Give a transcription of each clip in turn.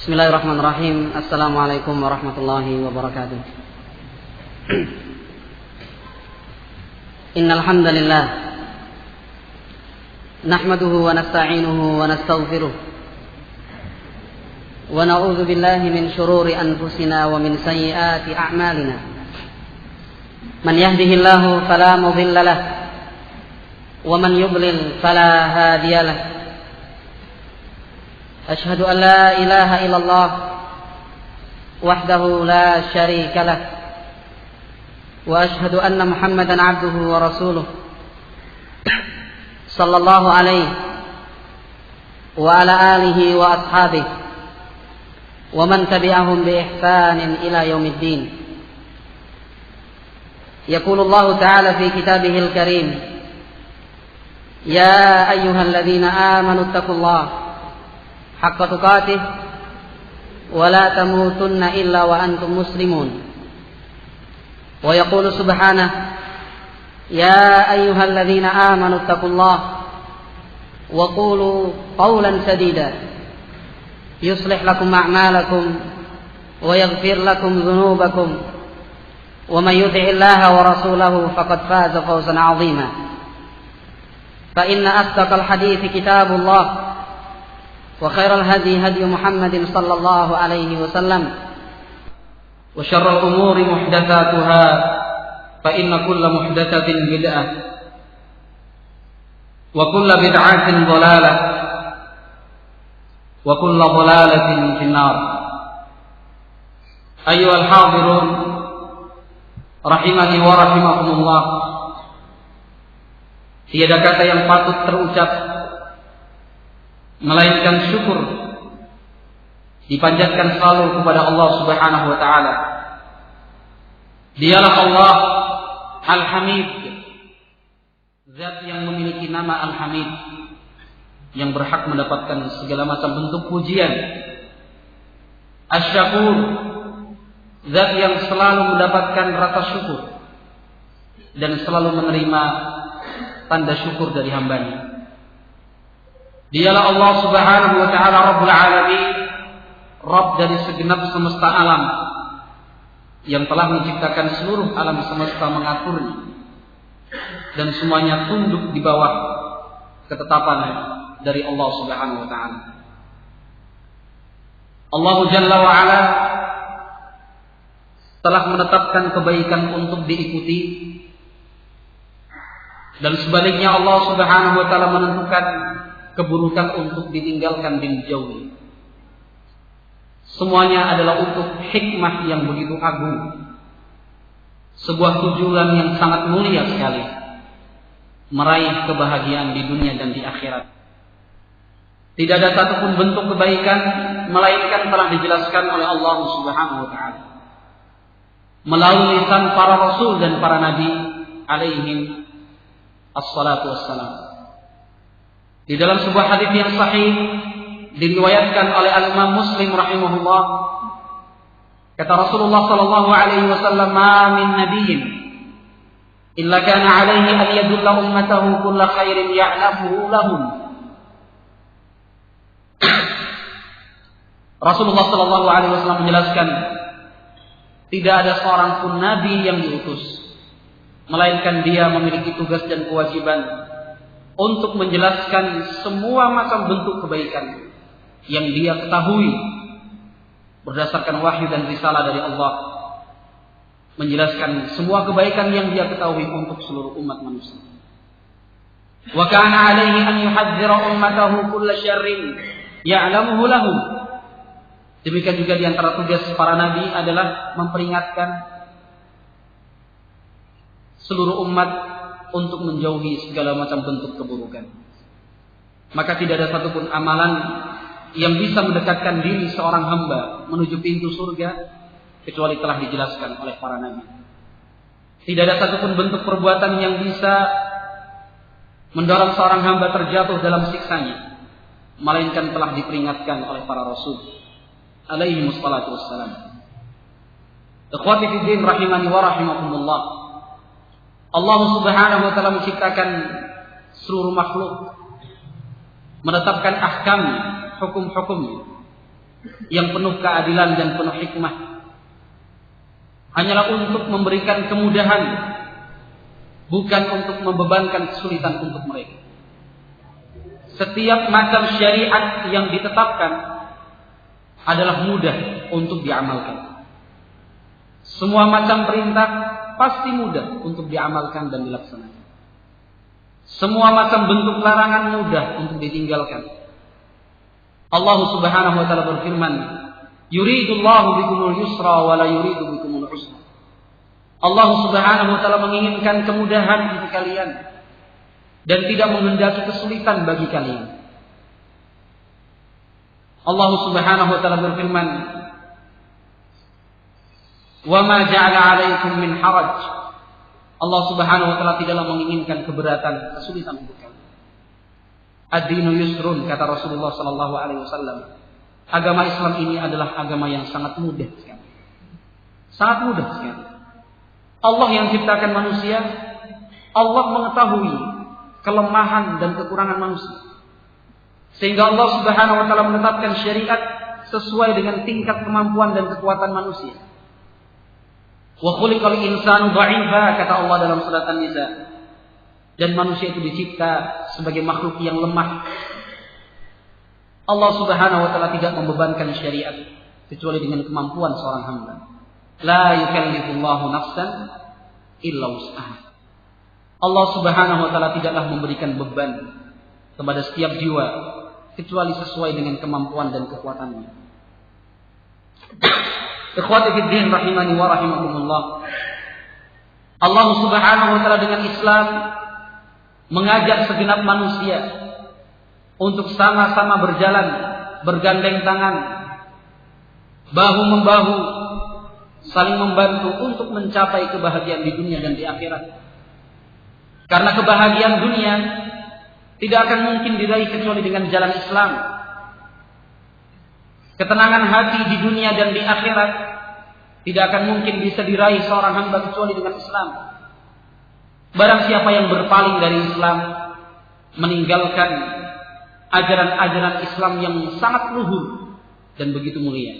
Bismillahirrahmanirrahim. Assalamualaikum warahmatullahi wabarakatuh. Innal hamdalillah nahmaduhu wa nasta'inuhu wa nastaghfiruh wa na'udzu billahi min shururi anfusina wa min sayyiati a'malina. Man yahdihillahu fala mudilla lahu wa man yudlil fala hadiya lahu. أشهد أن لا إله إلا الله وحده لا شريك له وأشهد أن محمدا عبده ورسوله صلى الله عليه وعلى آله وأصحابه ومن تبعهم بإحسان إلى يوم الدين. يقول الله تعالى في كتابه الكريم: يا أيها الذين آمنوا اتقوا الله حق تقاته ولا تموتن إلا وأنتم مسلمون. ويقول سبحانه: يا أيها الذين آمنوا اتقوا الله وقولوا قولا سديدا يصلح لكم أعمالكم ويغفر لكم ذنوبكم ومن يطع الله ورسوله فقد فاز فوزا عظيما. فإن أصدق الحديث كتاب الله وخير الهدي هدي محمد صلى الله عليه وسلم وشر الأمور محدثاتها فإن كل محدثة بدعة وكل بدعة ضلالة وكل ضلالة في النار. أيها الحاضرون rahimani wa rahimakumullah, tiada kata yang patut terucap melainkan syukur dipanjatkan selalu kepada Allah Subhanahu wa taala. Dialah Allah Al-Hamid, zat yang memiliki nama Al-Hamid, yang berhak mendapatkan segala macam bentuk pujian. Asy-Syakur, zat yang selalu mendapatkan rasa syukur dan selalu menerima tanda syukur dari hambanya. Dialah Allah Subhanahu wa taala Rabbul Alamin, Rabb dari segenap semesta alam, yang telah menciptakan seluruh alam semesta, mengaturnya, dan semuanya tunduk di bawah ketetapan dari Allah Subhanahu wa taala. Allah Jalla wa Ala telah menetapkan kebaikan untuk diikuti, dan sebaliknya Allah Subhanahu wa taala menentukan keburukan untuk ditinggalkan dan dijauhi. Semuanya adalah untuk hikmah yang begitu agung, sebuah tujuan yang sangat mulia sekali, meraih kebahagiaan di dunia dan di akhirat. Tidak ada satupun bentuk kebaikan melainkan telah dijelaskan oleh Allah Subhanahu wa taala melalui lisan para rasul dan para nabi alaihim assalatu wassalam. Di dalam sebuah hadis yang sahih diriwayatkan oleh Al-Imam Muslim rahimahullah, kata Rasulullah sallallahu alaihi wasallam: "Ma min nabiyyin illa kana alaihi an yadulla ummatahu kulla khairin ya'lamuhu lahum." Rasulullah sallallahu alaihi wasallam menjelaskan, tidak ada seorang pun nabi yang diutus melainkan dia memiliki tugas dan kewajiban untuk menjelaskan semua macam bentuk kebaikan yang dia ketahui berdasarkan wahyu dan risalah dari Allah, menjelaskan semua kebaikan yang dia ketahui untuk seluruh umat manusia. Wa kana alaihi an yuhadzira ummatahu kulla syarrin ya'lamuhu lahum. Demikian juga di antara tugas para nabi adalah memperingatkan seluruh umat untuk menjauhi segala macam bentuk keburukan. Maka tidak ada satupun amalan yang bisa mendekatkan diri seorang hamba menuju pintu surga kecuali telah dijelaskan oleh para nabi. Tidak ada satupun bentuk perbuatan yang bisa mendorong seorang hamba terjatuh dalam siksanya melainkan telah diperingatkan oleh para rasul alaihi wassalatu wassalam. Ikhwati fi din rahimani wa rahimakumullah, Allah Subhanahu wa taala menciptakan seluruh makhluk, menetapkan ahkam, hukum-hukumnya, yang penuh keadilan dan penuh hikmah hanyalah untuk memberikan kemudahan, bukan untuk membebankan kesulitan untuk mereka. Setiap macam syariat yang ditetapkan adalah mudah untuk diamalkan. Semua macam perintah pasti mudah untuk diamalkan dan dilaksanakan. Semua macam bentuk larangan mudah untuk ditinggalkan. Allah Subhanahu wa taala berfirman, "Yuridullahu bikumul yusra wa la yuridu bikumul usra." Allah Subhanahu wa taala menginginkan kemudahan bagi kalian dan tidak menghendaki kesulitan bagi kalian. Allah Subhanahu wa taala berfirman, "Wa ma ja'ala 'alaikum min haraj." Allah Subhanahu wa taala tidaklah menginginkan keberatan, kesulitan untuk kalian. Ad-dinu yusrun, kata Rasulullah sallallahu alaihi wasallam. Agama Islam ini adalah agama yang sangat mudah sekali. Sangat mudah sekali. Allah yang ciptakan manusia, Allah mengetahui kelemahan dan kekurangan manusia. Sehingga Allah Subhanahu wa taala menetapkan syariat sesuai dengan tingkat kemampuan dan kekuatan manusia. Wa khuliqal insanu dha'ifa, kata Allah dalam surat An-Nisa. Dan manusia itu dicipta sebagai makhluk yang lemah. Allah Subhanahu wa taala tidak membebankan syariat kecuali dengan kemampuan seorang hamba. La yukallifullahu nafsan illa wus'aha. Allah Subhanahu wa taala tidaklah memberikan beban kepada setiap jiwa kecuali sesuai dengan kemampuan dan kekuatannya. Ikhwati fid din rahimani wa rahimakumullah. Allah Subhanahu wa taala dengan Islam mengajak segenap manusia untuk sama-sama berjalan, bergandeng tangan, bahu-membahu, saling membantu untuk mencapai kebahagiaan di dunia dan di akhirat. Karena kebahagiaan dunia tidak akan mungkin diraih kecuali dengan jalan Islam. Ketenangan hati di dunia dan di akhirat tidak akan mungkin bisa diraih seorang hamba kecuali dengan Islam. Barang siapa yang berpaling dari Islam, meninggalkan ajaran-ajaran Islam yang sangat luhur dan begitu mulia,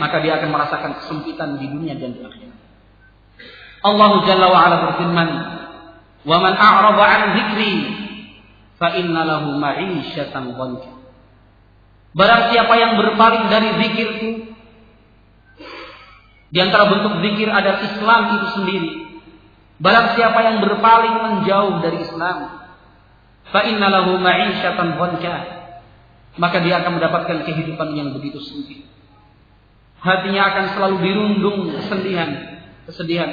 maka dia akan merasakan kesempitan di dunia dan di akhirat. Allah Jalla wa Ala berfirman, "Wa man a'rada 'an dzikri fa inna lahu ma'isyatan dhanka." Barang siapa yang berpaling dari zikirku, di antara bentuk zikir adalah Islam itu sendiri. Barang siapa yang berpaling menjauh dari Islam, fa inna lahu ma'isyatan dhanka, maka dia akan mendapatkan kehidupan yang begitu sempit. Hatinya akan selalu dirundung kesedihan.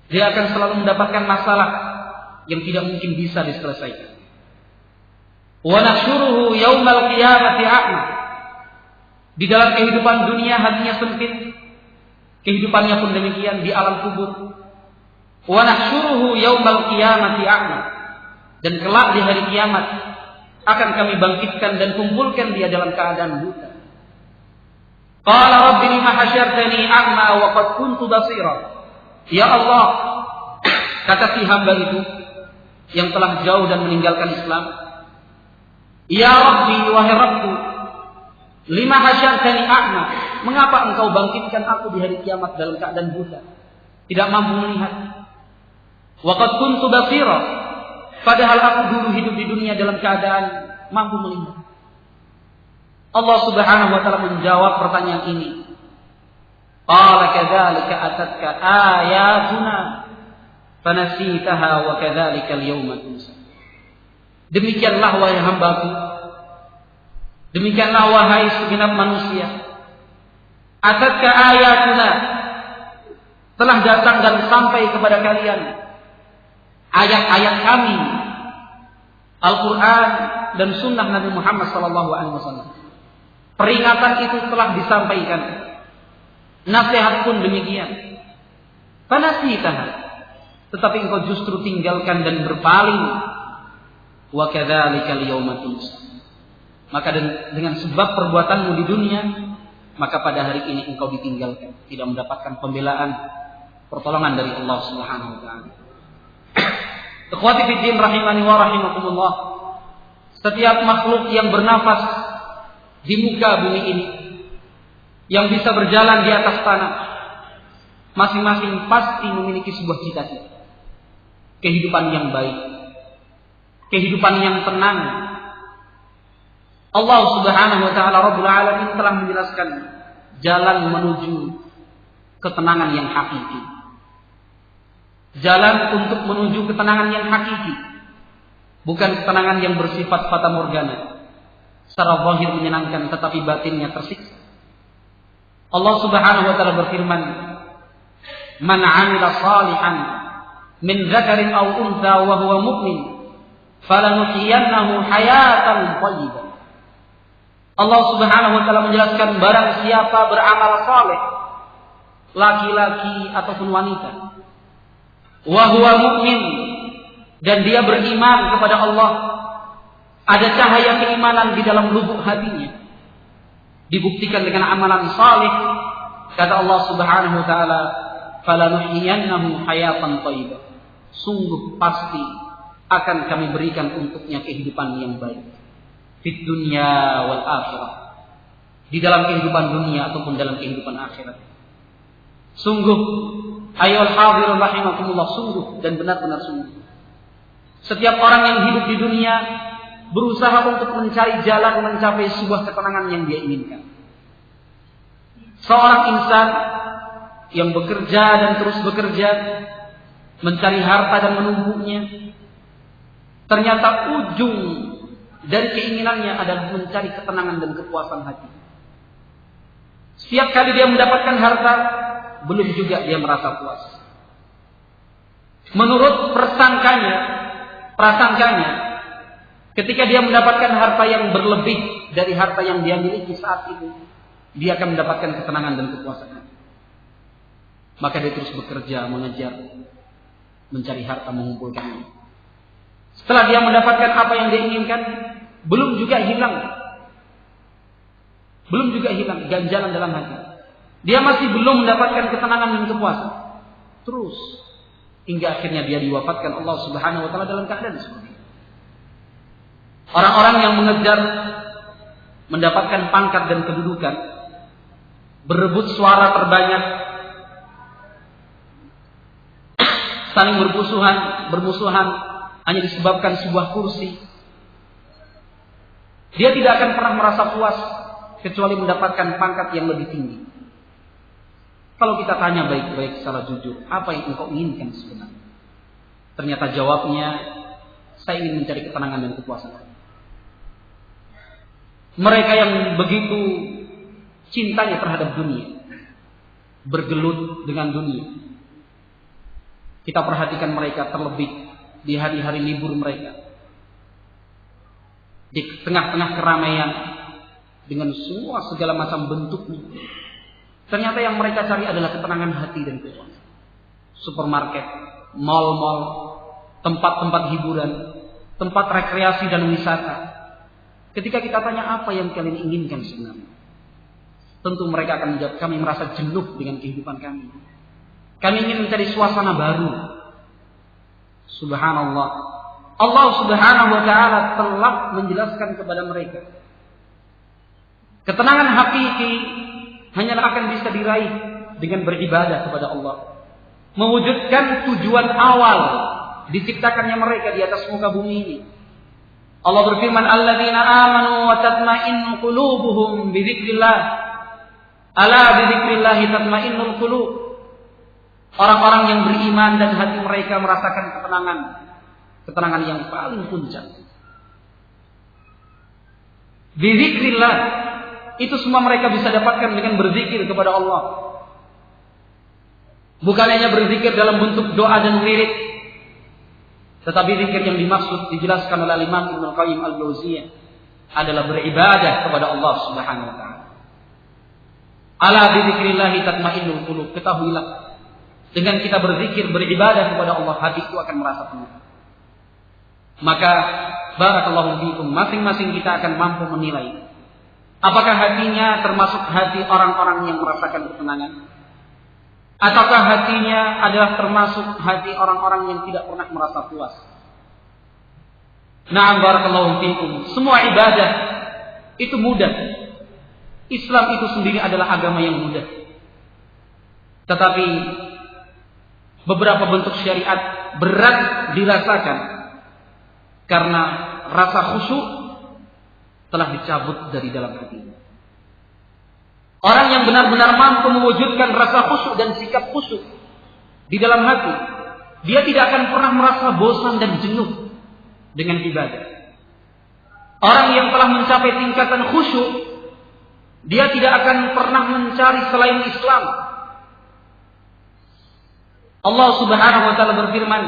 Dia akan selalu mendapatkan masalah yang tidak mungkin bisa diselesaikan. Wa nahsyuruhu yaumal qiyamati a'ma. Di dalam kehidupan dunia hatinya sempit, kehidupannya pun demikian di alam kubur. Wa nahsyuruhu yaumal qiyamati a'ma. Dan kelak di hari kiamat akan kami bangkitkan dan kumpulkan dia dalam keadaan buta. Qala rabbi lima hasyartani a'ma wa qad kuntu basira. Ya Allah, kata si hamba itu yang telah jauh dan meninggalkan Islam, ya Rabbi, wahai Rabbku, lima hasyartani a'ma, mengapa engkau bangkitkan aku di hari kiamat dalam keadaan buta, tidak mampu melihat? Wa qad kuntu basira, padahal aku dulu hidup di dunia dalam keadaan mampu melihat. Allah Subhanahu wa taala menjawab pertanyaan ini. Qala kadzalika atatka ayatuna fanasitaha wa kadzalika al-yawma tunsa. Demikianlah wahai hambaku, demikianlah wahai segenap manusia. Atatka ayatuna, telah datang dan sampai kepada kalian ayat-ayat kami, Al-Quran dan sunnah Nabi Muhammad SAW. Peringatan itu telah disampaikan, nasihat pun demikian. Fanasitaha, tetapi engkau justru tinggalkan dan berpaling. Wa kadzalikal yauma tunsa. Maka dengan sebab perbuatanmu di dunia, maka pada hari ini engkau ditinggalkan, tidak mendapatkan pembelaan, pertolongan dari Allah Subhanahu wa taala. Ikhwati fid din rahimani wa rahimakumullah. Setiap makhluk yang bernafas di muka bumi ini yang bisa berjalan di atas tanah, masing-masing pasti memiliki sebuah cita-cita. Kehidupan yang baik, kehidupan yang tenang. Allah Subhanahu wa taala Rabbul Alamin telah menjelaskan jalan menuju ketenangan yang hakiki. Jalan untuk menuju ketenangan yang hakiki, bukan ketenangan yang bersifat fata morgana. Secara zahir menyenangkan tetapi batinnya tersiksa. Allah Subhanahu wa taala berfirman, "Man 'amila shalihan min dzakarin aw untha wa huwa mu'min, falanuhyiyannahu hayatan thayyibah." Allah Subhanahu wa taala menjelaskan barang siapa beramal saleh, laki-laki ataupun wanita, wa huwa mu'min, dan dia beriman kepada Allah, ada cahaya keimanan di dalam lubuk hatinya, dibuktikan dengan amalan saleh, kata Allah Subhanahu wa taala, falanuhyiyannahu hayatan thayyibah. Sungguh pasti akan kami berikan untuknya kehidupan yang baik, fid dunya wal akhirah, di dalam kehidupan dunia ataupun dalam kehidupan akhirat. Sungguh, ayyuhal hadirun rahimakumullah, sungguh dan benar-benar sungguh, setiap orang yang hidup di dunia berusaha untuk mencari jalan mencapai sebuah ketenangan yang dia inginkan. Seorang insan yang bekerja dan terus bekerja, mencari harta dan menumbuknya, ternyata ujung dari keinginannya adalah mencari ketenangan dan kepuasan hati. Setiap kali dia mendapatkan harta, belum juga dia merasa puas. Menurut prasangkanya, ketika dia mendapatkan harta yang berlebih dari harta yang dia miliki saat itu, dia akan mendapatkan ketenangan dan kepuasan hati. Maka dia terus bekerja, mengejar, mencari harta, mengumpulkannya. Setelah dia mendapatkan apa yang dia inginkan, belum juga hilang ganjalan dalam hati. Dia masih belum mendapatkan ketenangan dan kepuasan. Terus hingga akhirnya dia diwafatkan Allah Subhanahu wa taala dalam keadaan seperti itu. Orang-orang yang mengejar mendapatkan pangkat dan kedudukan, berebut suara terbanyak, saling bermusuhan hanya disebabkan sebuah kursi. Dia tidak akan pernah merasa puas kecuali mendapatkan pangkat yang lebih tinggi. Kalau kita tanya baik-baik secara jujur, apa yang engkau inginkan sebenarnya? Ternyata jawabnya, saya ingin mencari ketenangan dan kepuasan. Mereka yang begitu cintanya terhadap dunia, bergelut dengan dunia. Kita perhatikan mereka terlebih di hari-hari libur mereka, di tengah-tengah keramaian dengan segala macam bentuknya. Ternyata yang mereka cari adalah ketenangan hati dan kepuasan. Supermarket, mal-mal, tempat-tempat hiburan, tempat rekreasi dan wisata. Ketika kita tanya apa yang kalian inginkan sebenarnya, tentu mereka akan menjawab, kami merasa jenuh dengan kehidupan kami. Kami ingin mencari suasana baru. Subhanallah, Allah Subhanahu wa taala telah menjelaskan kepada mereka, ketenangan hakiki hanyalah akan bisa diraih dengan beribadah kepada Allah, mewujudkan tujuan awal diciptakannya mereka di atas muka bumi ini. Allah berfirman, alladzina amanu wa tatma'innu qulubuhum bi dzikrillah, ala bi dzikrillah tatma'innul qulub. Orang-orang yang beriman dan hati mereka merasakan ketenangan yang paling puncak. Bi dzikrillah, itu semua mereka bisa dapatkan dengan berzikir kepada Allah. Bukan hanya berzikir dalam bentuk doa dan lirik, tetapi zikir yang dimaksud dijelaskan oleh Imam Ibnu Qayyim Al-Jauziyah adalah beribadah kepada Allah Subhanahu wa taala. Ala bi dzikrillah tatmainnul qulub. Ketahuilah, dengan kita berzikir, beribadah kepada Allah, hati itu akan merasa tenang. Maka barakallahu fikum, masing-masing kita akan mampu menilai apakah hatinya termasuk hati orang-orang yang merasakan ketenangan, ataukah hatinya adalah termasuk hati orang-orang yang tidak pernah merasa puas. Na'am barakallahu fikum, semua ibadah itu mudah Islam itu sendiri adalah agama yang mudah. Tetapi beberapa bentuk syariat berat dirasakan karena rasa khusyuk telah dicabut dari dalam hati. Orang yang benar-benar mampu mewujudkan rasa khusyuk dan sikap khusyuk di dalam hati, dia tidak akan pernah merasa bosan dan jenuh dengan ibadah. Orang yang telah mencapai tingkatan khusyuk, dia tidak akan pernah mencari selain Islam. Allah Subhanahu wa taala berfirman,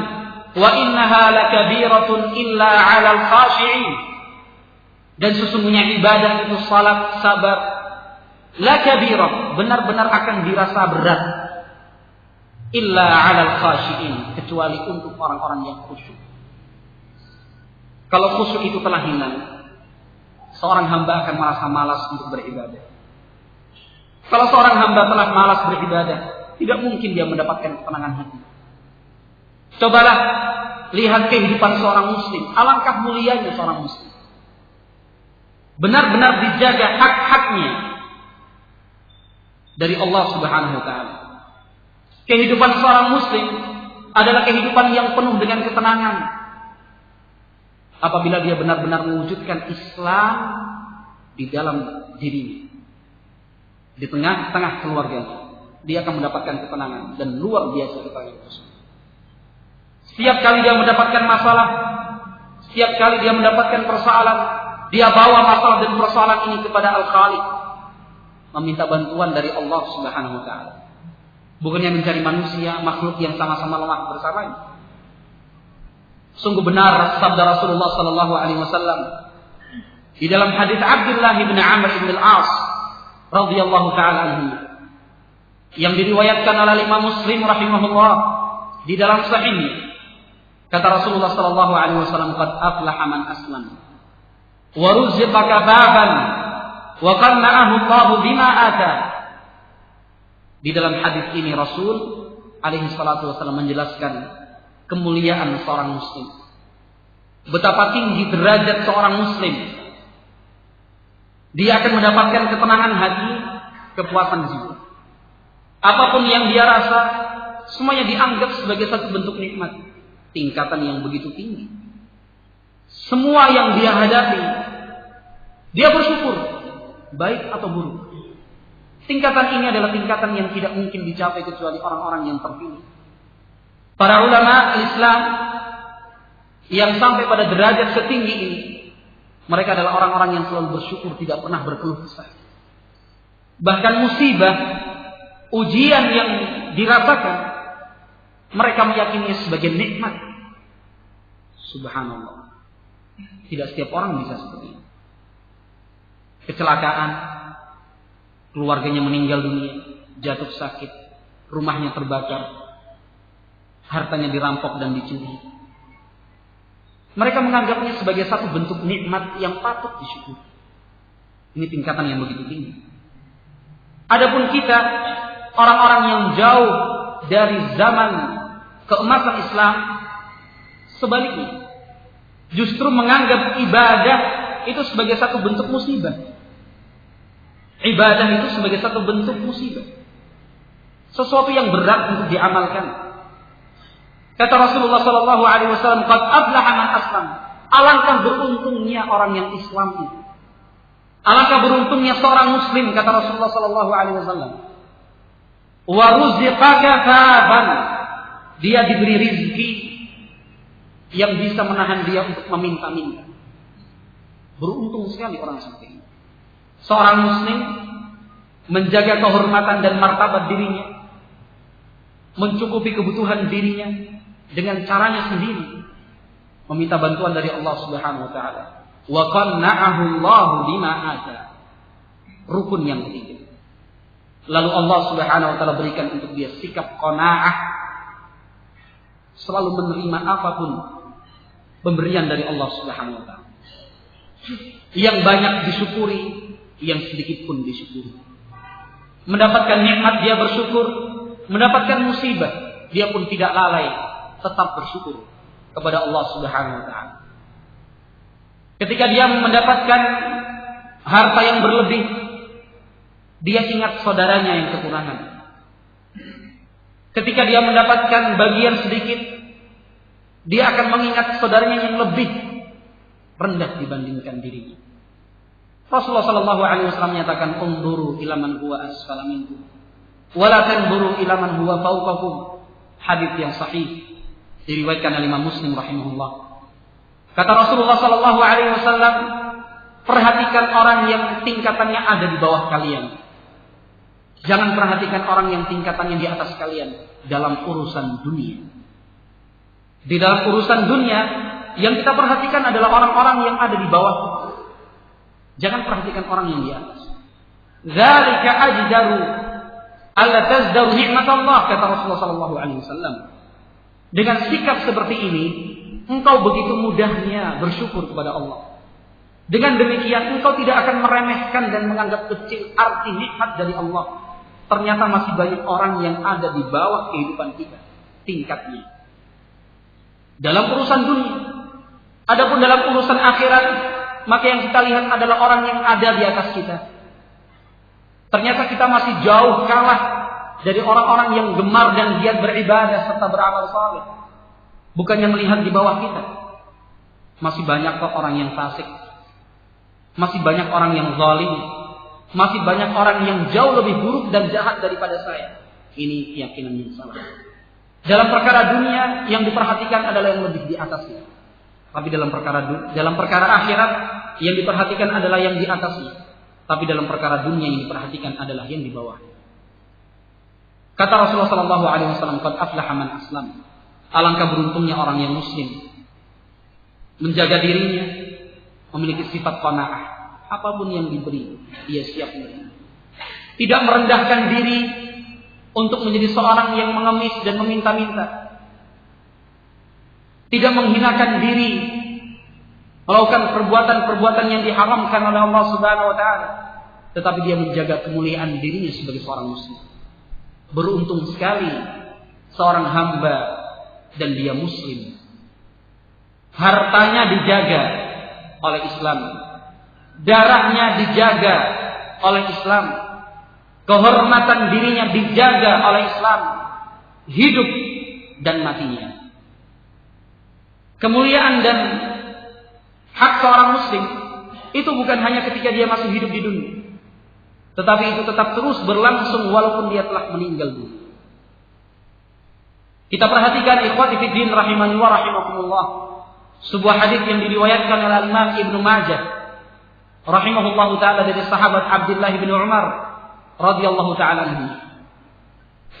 "Wa innaha lakabiratun illa 'alal khashi'in." Dan sesungguhnya ibadah itu, salat, sabar, lakabirat, benar-benar akan dirasa berat. Illa 'alal khashi'in, kecuali untuk orang-orang yang khusyuk. Kalau khusyuk itu telah hilang, seorang hamba akan merasa malas untuk beribadah. Kalau seorang hamba telah malas beribadah, tidak mungkin dia mendapatkan ketenangan hati. Cobalah lihat kehidupan seorang muslim. Alangkah mulianya seorang muslim. Benar-benar dijaga hak-haknya dari Allah Subhanahu wa taala. Kehidupan seorang muslim adalah kehidupan yang penuh dengan ketenangan. Apabila dia benar-benar mewujudkan Islam di dalam dirinya, di tengah-tengah keluarganya, dia akan mendapatkan ketenangan dan luar biasa ketenangan tersebut. Setiap kali dia mendapatkan masalah, setiap kali dia mendapatkan persoalan, dia bawa masalah dan persoalan ini kepada Al-Khaliq, meminta bantuan dari Allah Subhanahu wa taala. Bukannya mencari manusia, makhluk yang sama-sama lemah bersamanya. Sungguh benar sabda Rasulullah sallallahu alaihi wasallam di dalam hadis Abdullah bin Amr bin Al-As radhiyallahu taala anhu, yang diriwayatkan oleh Imam Muslim rahimahullah di dalam sahihnya. Kata Rasulullah sallallahu alaihi wasallam, "Qad aflaha man aslam wa ruziqa kafaban wa qanna'ahu Allahu bima ata." Di dalam hadis ini Rasul alaihi salatu wasallam menjelaskan kemuliaan seorang muslim. Betapa tinggi derajat seorang muslim. Dia akan mendapatkan ketenangan hati, kepuasan jiwa. Apapun yang dia rasa, semuanya dianggap sebagai satu bentuk nikmat. Tingkatan yang begitu tinggi. Semua yang dia hadapi, dia bersyukur, baik atau buruk. Tingkatan ini adalah tingkatan yang tidak mungkin dicapai kecuali orang-orang yang terpilih. Para ulama Islam yang sampai pada derajat setinggi ini, mereka adalah orang-orang yang selalu bersyukur, tidak pernah berkeluh kesah. Bahkan musibah, ujian yang dirasakan, mereka meyakini sebagai nikmat. Subhanallah. Tidak setiap orang bisa seperti ini. Kecelakaan, keluarganya meninggal dunia, jatuh sakit, rumahnya terbakar, hartanya dirampok dan dicuri. Mereka menganggapnya sebagai satu bentuk nikmat yang patut disyukuri. Ini tingkatan yang begitu tinggi. Adapun kita, orang-orang yang jauh dari zaman keemasan Islam, sebaliknya, justru menganggap ibadah itu sebagai satu bentuk musibah. Ibadah itu sebagai satu bentuk musibah, sesuatu yang berat untuk diamalkan. Kata Rasulullah sallallahu alaihi wasallam, "Qad aflaha man aslam." Alangkah beruntungnya orang yang Islam itu. Alangkah beruntungnya seorang muslim, kata Rasulullah sallallahu alaihi wasallam. Wa ruziqa kafaban. Dia diberi rezeki yang bisa menahan dia untuk meminta-minta. Beruntung sekali orang seperti ini. Seorang muslim menjaga kehormatan dan martabat dirinya, mencukupi kebutuhan dirinya dengan caranya sendiri, meminta bantuan dari Allah Subhanahu wa taala. Wa qanna'ahu Allahu bima ata. Rukun yang ketiga. Lalu Allah Subhanahu wa taala berikan untuk dia sikap qanaah, selalu menerima apapun pemberian dari Allah Subhanahu wa taala. Yang banyak disyukuri, yang sedikit pun disyukuri. Mendapatkan nikmat dia bersyukur, mendapatkan musibah dia pun tidak lalai, tetap bersyukur kepada Allah Subhanahu wa taala. Ketika dia mendapatkan harta yang berlebih, dia ingat saudaranya yang kekurangan. Ketika dia mendapatkan bagian sedikit, dia akan mengingat saudaranya yang lebih rendah dibandingkan dirinya. Rasulullah sallallahu alaihi wasallam menyatakan, "Unzuru ila man huwa asfala minkum, wa la tanzuru ila man huwa fawqakum." Hadis yang sahih diriwayatkan oleh Imam Muslim rahimahullah. Kata Rasulullah sallallahu alaihi wasallam, perhatikan orang yang tingkatannya ada di bawah kalian. Jangan perhatikan orang yang tingkatannya di atas kalian dalam urusan dunia. Di dalam urusan dunia, yang kita perhatikan adalah orang-orang yang ada di bawah. Jangan perhatikan orang yang di atas. Dzalika ajdaru alla tazdaru nikmatallah, kata Rasulullah sallallahu alaihi wasallam. Dengan sikap seperti ini, engkau begitu mudahnya bersyukur kepada Allah. Dengan demikian engkau tidak akan meremehkan dan menganggap kecil arti nikmat dari Allah. Ternyata masih banyak orang yang ada di bawah kehidupan kita tingkatnya. Dalam urusan dunia. Adapun dalam urusan akhirat, maka yang kita lihat adalah orang yang ada di atas kita. Ternyata kita masih jauh kalah dari orang-orang yang gemar dan giat beribadah serta beramal saleh. Bukannya melihat di bawah kita. Masih banyak kok orang yang fasik. Masih banyak orang yang zalim. Masih banyak orang yang jauh lebih buruk dan jahat daripada saya. Ini keyakinan yang salah. Dalam perkara dunia yang diperhatikan adalah yang lebih di atasnya. Tapi dalam perkara akhirat yang diperhatikan adalah yang di atasnya. Tapi dalam perkara dunia yang diperhatikan adalah yang di bawah. Kata Rasulullah sallallahu alaihi wasallam, "Qad aflaha man aslam." Alangkah beruntungnya orang yang muslim, menjaga dirinya, memiliki sifat qanaah. Apapun yang diberi, ia siap menerima. Tidak merendahkan diri untuk menjadi seorang yang mengemis dan meminta-minta. Tidak menghinakan diri, melakukan perbuatan-perbuatan yang diharamkan oleh Allah Subhanahu wa taala, tetapi dia menjaga kemuliaan dirinya sebagai seorang muslim. Beruntung sekali seorang hamba dan dia muslim. Hartanya dijaga oleh Islam. Darahnya dijaga oleh Islam. Kehormatan dirinya dijaga oleh Islam. Hidup dan matinya. Kemuliaan dan hak seorang muslim itu bukan hanya ketika dia masih hidup di dunia, tetapi itu tetap terus berlangsung walaupun dia telah meninggal dunia. Kita perhatikan ikhwati fid din rahimani wa rahimakumullah, sebuah hadis yang diriwayatkan oleh Imam Ibnu Majah rahimahullahu taala dari sahabat Abdullah bin Umar radhiyallahu taala anhu.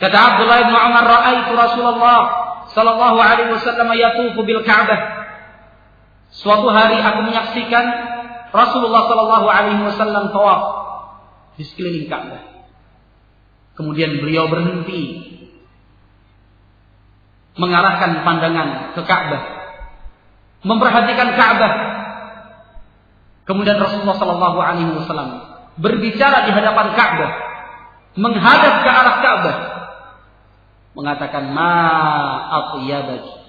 Kata Abdullah bin Umar, "Ra'aitu Rasulullah sallallahu alaihi wasallam yatufu bil Ka'bah." Suatu hari aku menyaksikan Rasulullah sallallahu alaihi wasallam tawaf di sekeliling Ka'bah. Kemudian beliau berhenti mengarahkan pandangan ke Ka'bah, memperhatikan Ka'bah. Kemudian Rasulullah sallallahu alaihi wasallam berbicara di hadapan Ka'bah, menghadap ke arah Ka'bah, mengatakan, "Ma atyabaki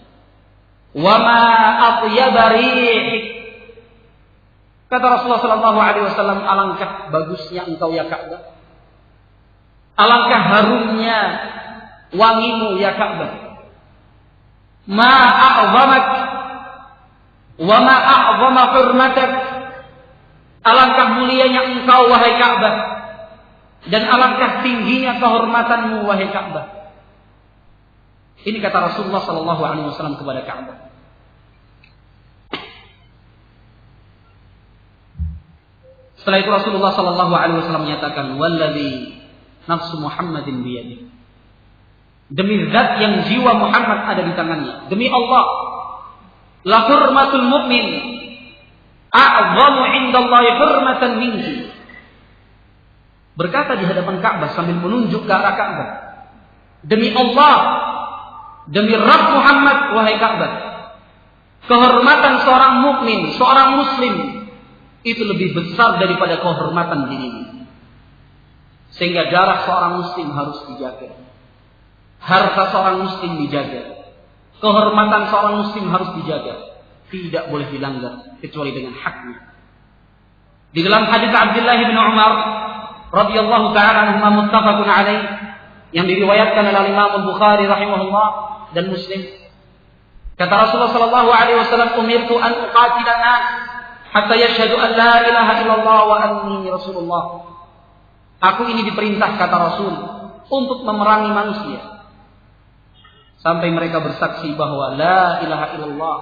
wa ma atyaba rihik." Kata Rasulullah sallallahu alaihi wasallam, alangkah bagusnya engkau ya Ka'bah. Alangkah harumnya wangimu ya Ka'bah. Ma a'zamak wa ma a'zama hurmatak. Alangkah mulianya engkau wahai Ka'bah, dan alangkah tingginya kehormatanmu wahai Ka'bah. Ini kata Rasulullah sallallahu alaihi wasallam kepada Ka'bah. Setelah itu Rasulullah sallallahu alaihi wasallam menyatakan, "Wallazi nafsu Muhammadin biyadihi." Demi zat yang jiwa Muhammad ada di tangannya, demi Allah, la hurmatul mu'min a'zamu 'indallahi hurmatan minki. Berkata di hadapan Ka'bah sambil menunjuk ke arah Ka'bah, "Demi Allah, demi Rabb Muhammad wahai Ka'bah, kehormatan seorang mukmin, seorang muslim itu lebih besar daripada kehormatan dirinya." Sehingga darah seorang muslim harus dijaga, harta seorang muslim dijaga, kehormatan seorang muslim harus dijaga, tidak boleh dilanggar kecuali dengan haknya. Di dalam hadis Abdullah bin Umar radhiyallahu ta'ala anhuma muttafaqun alaih, yang diriwayatkan oleh Imam Al-Bukhari rahimahullah dan Muslim. Kata Rasulullah sallallahu alaihi wasallam, "Umirtu an uqatila an-nas hatta yashhadu an la ilaha illallah wa anni rasulullah." Aku ini diperintah, kata Rasul, untuk memerangi manusia sampai mereka bersaksi bahwa la ilaha illallah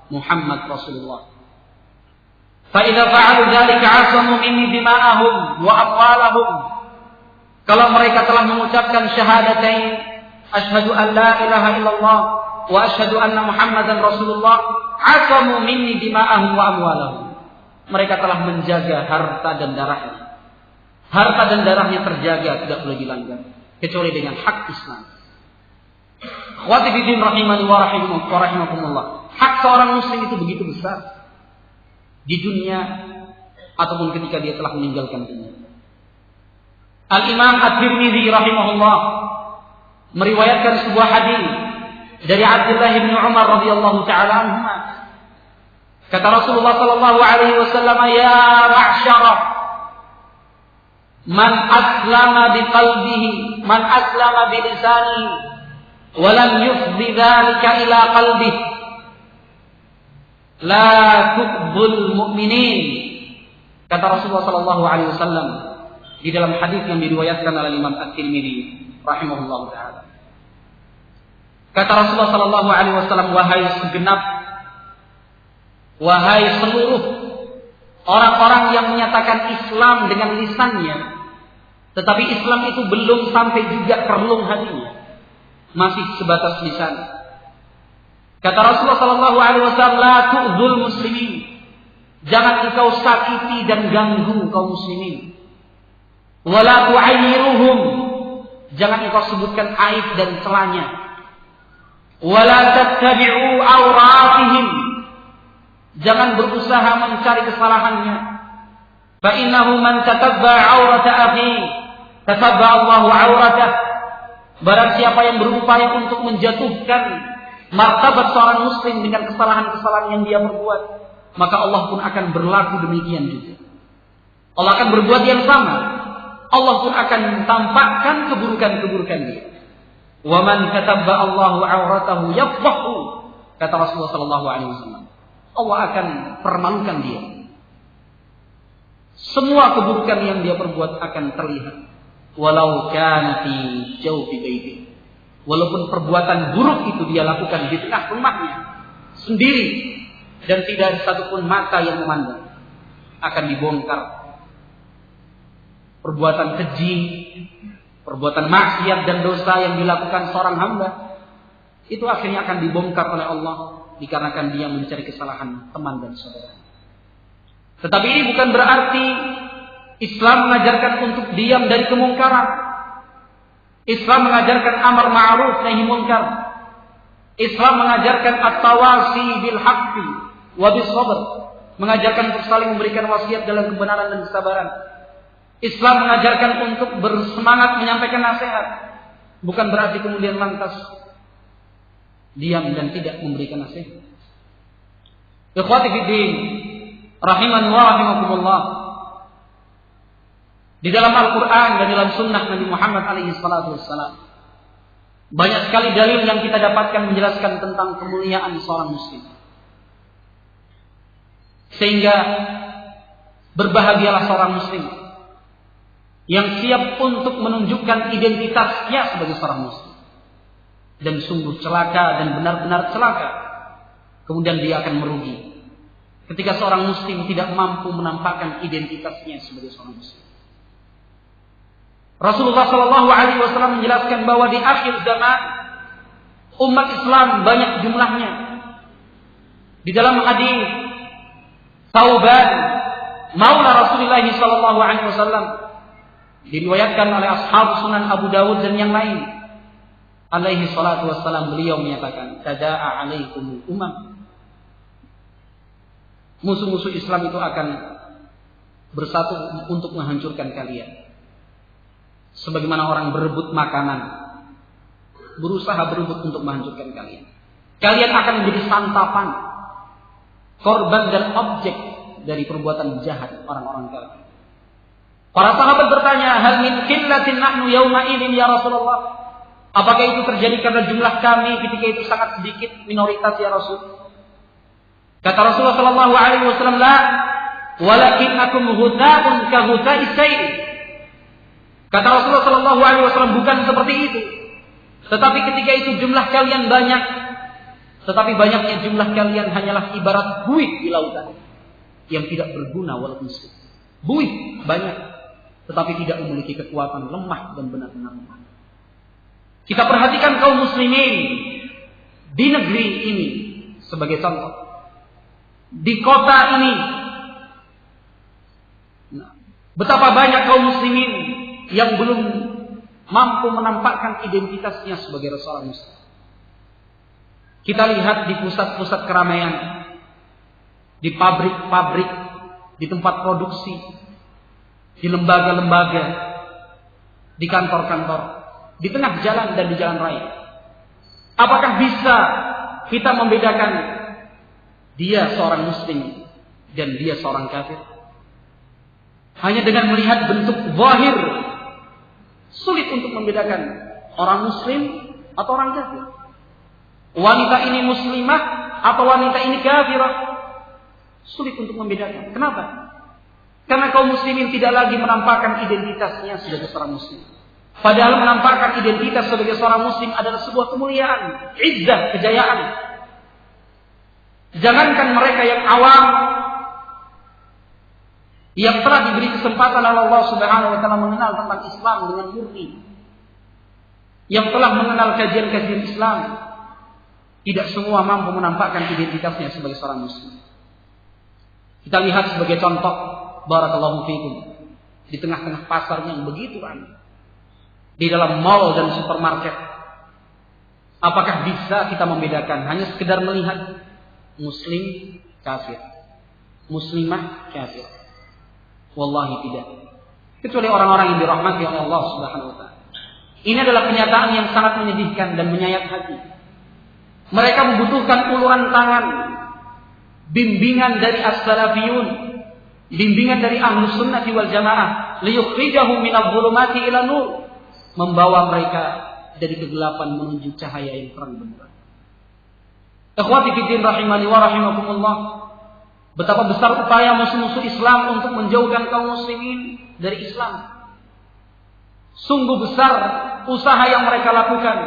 Muhammad Rasulullah. Fa idza fa'alu dzalika 'asamu minni dima'ahum wa amwalahum. Kalau mereka telah mengucapkan syahadatain, asyhadu an la ilaha illallah wa asyhadu anna Muhammadan Rasulullah, 'asamu minni dima'ahum wa amwalahum. Mereka telah menjaga harta dan darahnya. Harta dan darahnya terjaga, tidak boleh dilanggar kecuali dengan hak Islam. Akhwati fiddin rahimani wa rahimakumullah. Hak seorang muslim itu begitu besar di dunia ataupun ketika dia telah meninggalkan dunia. Al-Imam At-Tirmidzi rahimahullah meriwayatkan sebuah hadis dari Abdullah bin Umar radhiyallahu taala anhuma. Kata Rasulullah sallallahu alaihi wasallam, "Ya ma'syara man aslama biqalbihi, man aslama bilisanihi, wa lam yufdi dzalika ila qalbihi, la tuqbul mu'minin." Kata Rasulullah sallallahu alaihi wasallam di dalam hadis yang diriwayatkan oleh Imam At-Tirmidzi rahimahullah taala. Kata Rasulullah sallallahu alaihi wasallam, wahai seluruh orang-orang yang menyatakan Islam dengan lisannya, tetapi Islam itu belum sampai juga ke relung hatinya, masih sebatas lisan. Kata Rasulullah sallallahu alaihi wasallam, la tu'dzul muslimin. Jangan engkau sakiti dan ganggu kaum muslimin. Wala tu'ayyiruhum. Jangan engkau sebutkan aib dan celanya. Wala tattabi'u awratihim. Jangan berusaha mencari kesalahannya. Fa innahu man tatabba awrata akhi, tatabba Allahu awratah. Barang siapa yang berupaya untuk menjatuhkan martabat seorang muslim dengan kesalahan-kesalahan yang dia perbuat, maka Allah pun akan berlaku demikian juga. Allah akan berbuat yang sama. Allah pun akan tampakkan keburukan-keburukan dia. Wa man tatabba Allahu awratahu yafdahu. Kata Rasulullah sallallahu alaihi wasallam, Allah akan permalukan dia. Semua keburukan yang dia perbuat akan terlihat. Walau kana fi jawfi baiti. Walaupun perbuatan buruk itu dia lakukan di tengah rumahnya sendiri dan tidak ada satupun mata yang memandang, akan dibongkar. Perbuatan keji, perbuatan maksiat dan dosa yang dilakukan seorang hamba itu akhirnya akan dibongkar oleh Allah dikarenakan dia mencari kesalahan teman dan saudara. Tetapi ini bukan berarti Islam mengajarkan untuk diam dari kemungkaran. Islam mengajarkan amar ma'ruf nahi munkar. Islam mengajarkan at-tawasi bil haqqi wa bis sabr, mengajarkan untuk saling memberikan wasiat dalam kebenaran dan kesabaran. Islam mengajarkan untuk bersemangat menyampaikan nasihat, bukan berarti kemudian lantas diam dan tidak memberikan nasihat. Ikhwati fiddin rahimani wa rahimakumullah. Di dalam Al-Quran dan dalam sunnah Nabi Muhammad alaihi salatu wassalam, banyak sekali dalil yang kita dapatkan menjelaskan tentang kemuliaan seorang muslim. Sehingga berbahagialah seorang muslim yang siap untuk menunjukkan identitasnya sebagai seorang muslim. Dan sungguh celaka dan benar-benar celaka kemudian dia akan merugi ketika seorang muslim tidak mampu menampakkan identitasnya sebagai seorang muslim. Rasulullah sallallahu alaihi wasallam menjelaskan bahwa di akhir zaman umat Islam banyak jumlahnya. Di dalam hadis Thauban maula Rasulullah sallallahu alaihi wasallam diriwayatkan oleh ashab Sunan Abu Dawud dan yang lain, alaihi salatu wassalam, beliau menyatakan, tada'a alaikumul umam. Musuh-musuh Islam itu akan bersatu untuk menghancurkan kalian. Sebagaimana orang berebut makanan, berusaha berebut untuk menghancurkan kalian. Kalian akan menjadi santapan, korban dan objek dari perbuatan jahat orang-orang kafir. Para sahabat bertanya, hal min qillatin nahnu yawma idzin ya Rasulullah? Apakah itu terjadi karena jumlah kami ketika itu sangat sedikit, minoritas ya Rasul? Kata Rasulullah sallallahu alaihi wasallam, la, walakinnakum ghuta'un ka ghuta'is sayl. Kata Rasulullah sallallahu alaihi wasallam, bukan seperti itu. Tetapi ketika itu jumlah kalian banyak, tetapi banyaknya jumlah kalian hanyalah ibarat buih di lautan yang tidak berguna walaupun sedikit. Buih banyak, tetapi tidak memiliki kekuatan, lemah dan benar-benar lemah. Kita perhatikan kaum muslimin di negeri ini sebagai contoh. Di kota ini, betapa banyak kaum muslimin yang belum mampu menampakkan identitasnya sebagai seorang muslim. Kita lihat di pusat-pusat keramaian, di pabrik-pabrik, di tempat produksi, di lembaga-lembaga, di kantor-kantor, di tengah jalan dan di jalan raya. Apakah bisa kita membedakan dia seorang muslim dan dia seorang kafir? Hanya dengan melihat bentuk zahir, sulit untuk membedakan orang muslim atau orang kafir. Wanita ini muslimah atau wanita ini kafirah, sulit untuk membedakan. Kenapa? Karena kaum muslimin tidak lagi menampakkan identitasnya sebagai seorang muslim. Padahal menampakkan identitas sebagai seorang muslim adalah sebuah kemuliaan, izzah, kejayaan. Jangankan mereka yang awam, yang telah diberi kesempatan oleh Allah Subhanahu wa taala mengenal tentang Islam dengan murni, yang telah mengenal kajian-kajian Islam, tidak semua mampu menampakkan identitasnya sebagai seorang muslim. Kita lihat sebagai contoh, barakallahu fiikum, di tengah-tengah pasar yang begitu ramai, di dalam mall dan supermarket, apakah bisa kita membedakan hanya sekedar melihat muslim kafir, muslimah kafir? Wallahi tidak. Kecuali orang-orang yang dirahmati oleh Allah Subhanahu wa taala. Ini adalah kenyataan yang sangat menyedihkan dan menyayat hati. Mereka membutuhkan uluran tangan, bimbingan dari as-salafiyun, bimbingan dari ahlus sunnati wal jamaah, liyukhrijahum minadh dhulumati ila nur, membawa mereka dari kegelapan menuju cahaya yang terang benderang. Ikhwati fiddin rahimani wa rahimakumullah, betapa besar upaya musuh-musuh Islam untuk menjauhkan kaum muslimin dari Islam. Sungguh besar usaha yang mereka lakukan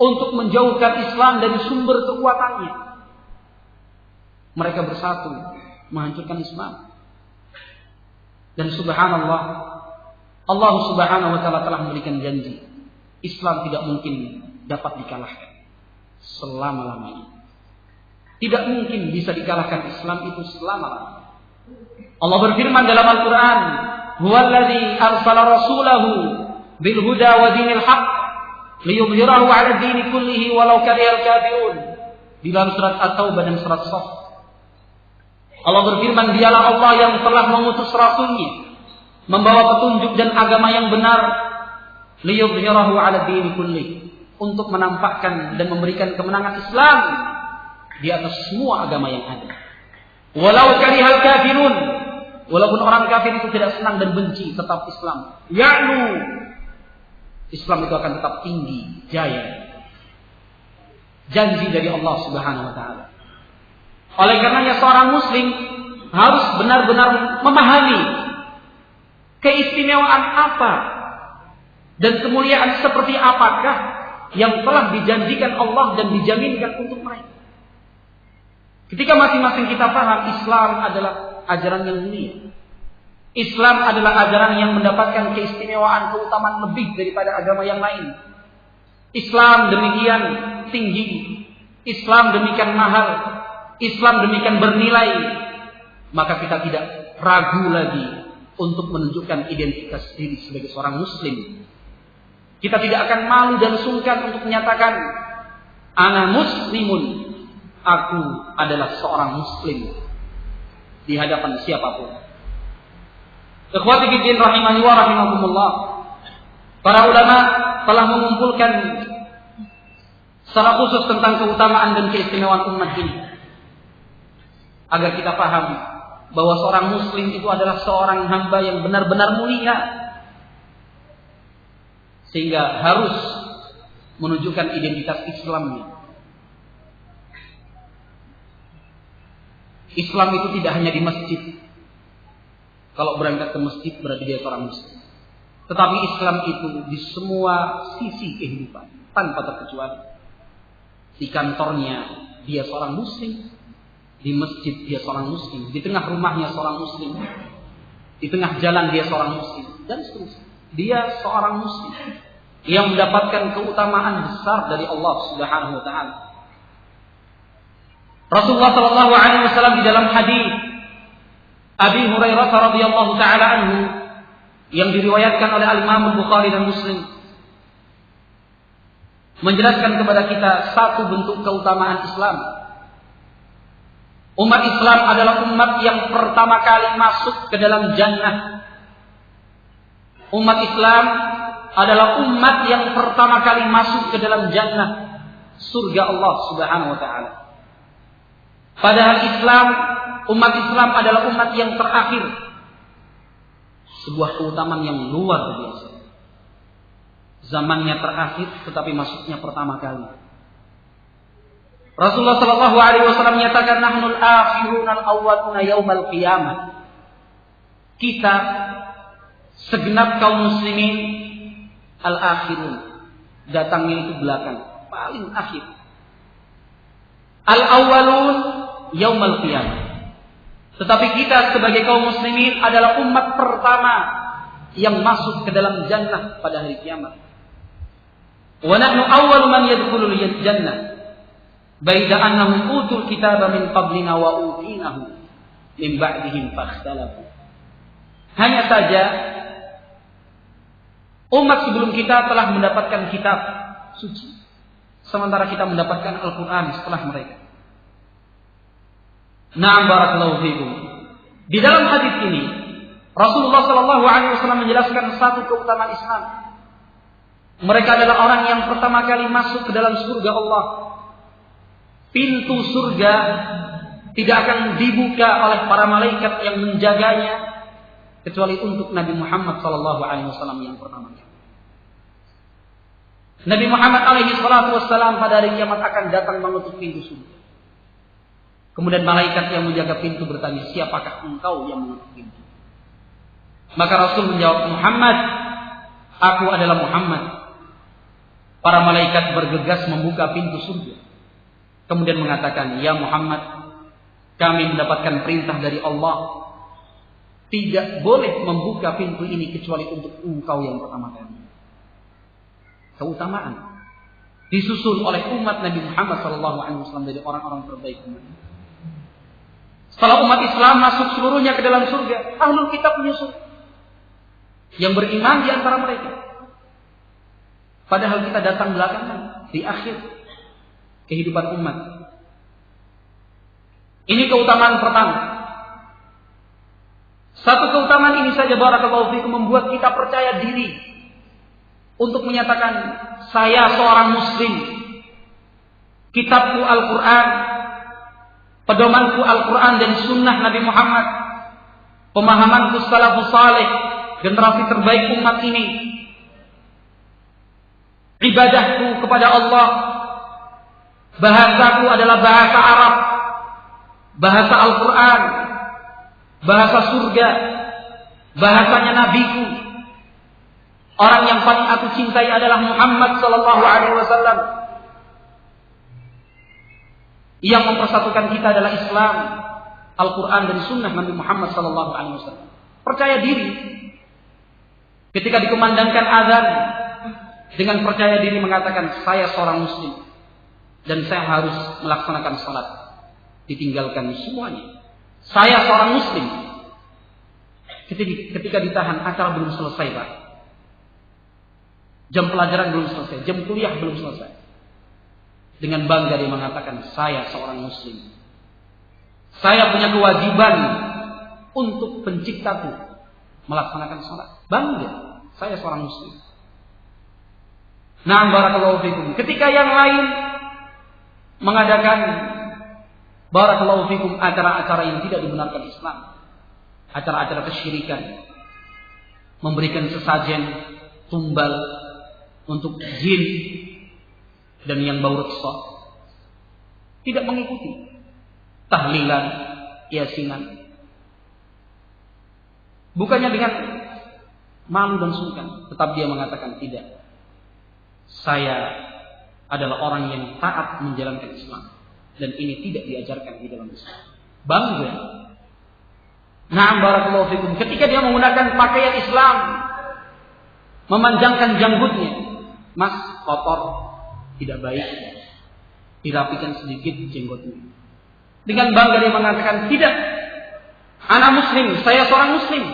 untuk menjauhkan Islam dari sumber kekuatannya. Mereka bersatu menghancurkan Islam. Dan subhanallah, Allah Subhanahu wa taala telah memberikan janji, Islam tidak mungkin dapat dikalahkan selama-lamanya. Tidak mungkin bisa dikalahkan Islam itu selama-lamanya. Allah berfirman dalam Al-Quran, huwallazi arsala rasulahu bil huda wa dinil haqq liyudhhirahu 'ala dini kullihi walau karihal kafirun. Di dalam surat At-Taubah dan surat Shaff, Allah berfirman, dialah Allah yang telah mengutus rasulnya membawa petunjuk dan agama yang benar, liyudhhirahu 'ala dini kullihi, untuk menampakkan dan memberikan kemenangan Islam di atas semua agama yang ada. Walau karihal kafirun, walaupun orang kafir itu tidak senang dan benci, tetap Islam ya'lu, Islam itu akan tetap tinggi, jaya. Janji dari Allah Subhanahu wa taala. Oleh karenanya seorang muslim harus benar-benar memahami keistimewaan apa dan kemuliaan seperti apakah yang telah dijanjikan Allah dan dijaminkan untuk mereka. Ketika masing-masing kita paham Islam adalah ajaran yang mulia, Islam adalah ajaran yang mendapatkan keistimewaan, keutamaan lebih daripada agama yang lain. Islam demikian tinggi, Islam demikian mahal, Islam demikian bernilai, maka kita tidak ragu lagi untuk menunjukkan identitas diri sebagai seorang muslim. Kita tidak akan malu dan sungkan untuk menyatakan, ana muslimun, aku adalah seorang muslim di hadapan siapapun. Ikhwati fiddin rahimani wa rahimakumullah, para ulama telah mengumpulkan secara khusus tentang keutamaan dan keistimewaan umat ini agar kita paham bahwa seorang muslim itu adalah seorang hamba yang benar-benar mulia, sehingga harus menunjukkan identitas Islamnya. Islam itu tidak hanya di masjid. Kalau berangkat ke masjid berarti dia seorang muslim. Tetapi Islam itu di semua sisi kehidupan, tanpa terkecuali. Di kantornya dia seorang muslim, di masjid dia seorang muslim, di tengah rumahnya seorang muslim, di tengah jalan dia seorang muslim, dan seterusnya. Dia seorang muslim yang mendapatkan keutamaan besar dari Allah Subhanahu wa taala. Rasulullah sallallahu alaihi wasallam di dalam hadis Abi Hurairah radhiyallahu taala anhu yang diriwayatkan oleh Al-Imam Bukhari dan Muslim menjelaskan kepada kita satu bentuk keutamaan Islam. Umat Islam adalah umat yang pertama kali masuk ke dalam jannah. Umat Islam adalah umat yang pertama kali masuk ke dalam jannah, surga Allah Subhanahu wa taala. Padahal umat Islam adalah umat yang terakhir. Sebuah keutamaan yang luar biasa. Zamannya terakhir tetapi masuknya pertama kali. Rasulullah sallallahu alaihi wasallam menyatakan nahnul akhiruna al-awwaluna yaumal qiyamah. Kita segenap kaum muslimin al-akhirun, datangnya itu belakang, paling akhir. Al-awwalun yaumal qiyamah. Tetapi kita sebagai kaum muslimin adalah umat pertama yang masuk ke dalam jannah pada hari kiamat. Wa nahnu awwal man yadkhulul jannah. Baida annahum utul kitaba min qablina wa utinahu min ba'dihim fakhtalafu. Hanya saja umat sebelum kita telah mendapatkan kitab suci, sementara kita mendapatkan Al-Quran setelah mereka. Na'am barakallahu fikum. Di dalam hadis ini Rasulullah sallallahu alaihi wasallam menjelaskan satu keutamaan Islam. Mereka adalah orang yang pertama kali masuk ke dalam surga Allah. Pintu surga tidak akan dibuka oleh para malaikat yang menjaganya kecuali untuk Nabi Muhammad sallallahu alaihi wasallam yang pertama kali. Nabi Muhammad alaihi salatu wasallam pada hari kiamat akan datang mengetuk pintu surga. Kemudian malaikat yang menjaga pintu bertanya, siapakah engkau yang mengetuk pintu? Maka Rasul menjawab, Muhammad, aku adalah Muhammad. Para malaikat bergegas membuka pintu surga. Kemudian mengatakan, ya Muhammad, kami mendapatkan perintah dari Allah. Tidak boleh membuka pintu ini kecuali untuk engkau yang pertama kali. Keutamaan disusul oleh umat Nabi Muhammad SAW dari orang-orang terbaik umat. Setelah umat Islam masuk seluruhnya ke dalam surga, ahlul kitab menyusul yang beriman di antara mereka. Padahal kita datang belakangan di akhir kehidupan umat. Ini keutamaan pertama. Satu keutamaan ini saja barakallahu fikum membuat kita percaya diri untuk menyatakan saya seorang muslim. Kitabku Al-Quran, pedomanku Al-Quran dan sunnah Nabi Muhammad, pemahamanku salafus saleh, generasi terbaik umat ini, ibadahku kepada Allah, bahasaku adalah bahasa Arab, bahasa Al-Quran, bahasa surga, bahasanya nabiku. Orang yang paling aku cintai adalah Muhammad sallallahu alaihi wasallam. Yang mempersatukan kita adalah Islam, Al-Quran dan sunnah Nabi Muhammad sallallahu alaihi wasallam. Percaya diri ketika dikumandangkan azan, dengan percaya diri mengatakan saya seorang muslim dan saya harus melaksanakan salat, ditinggalkan semuanya. Saya seorang muslim. Ketika ditahan, acara belum selesai, Pak. Jam pelajaran belum selesai, jam kuliah belum selesai. Dengan bangga dia mengatakan, saya seorang muslim. Saya punya kewajiban untuk penciptaku melaksanakan salat. Bangga, saya seorang muslim. Nah, barakallahu fikum. Ketika yang lain mengadakan barakallahu fikum acara-acara yang tidak dibenarkan Islam, acara-acara kesyirikan, memberikan sesajen tumbal untuk jin dan yang bau reksa, tidak mengikuti tahlilan, yasinan. Bukannya dengan malu dan sungkan, tetap dia mengatakan tidak. Saya adalah orang yang taat menjalankan Islam dan ini tidak diajarkan di dalam Islam. Bangga. Na'am barakallahu fikum. Ketika dia menggunakan pakaian Islam, memanjangkan janggutnya, mas kotor, tidak baik, dirapikan sedikit jenggotnya. Dengan bangga dia mengatakan tidak. Anak muslim, saya seorang muslim.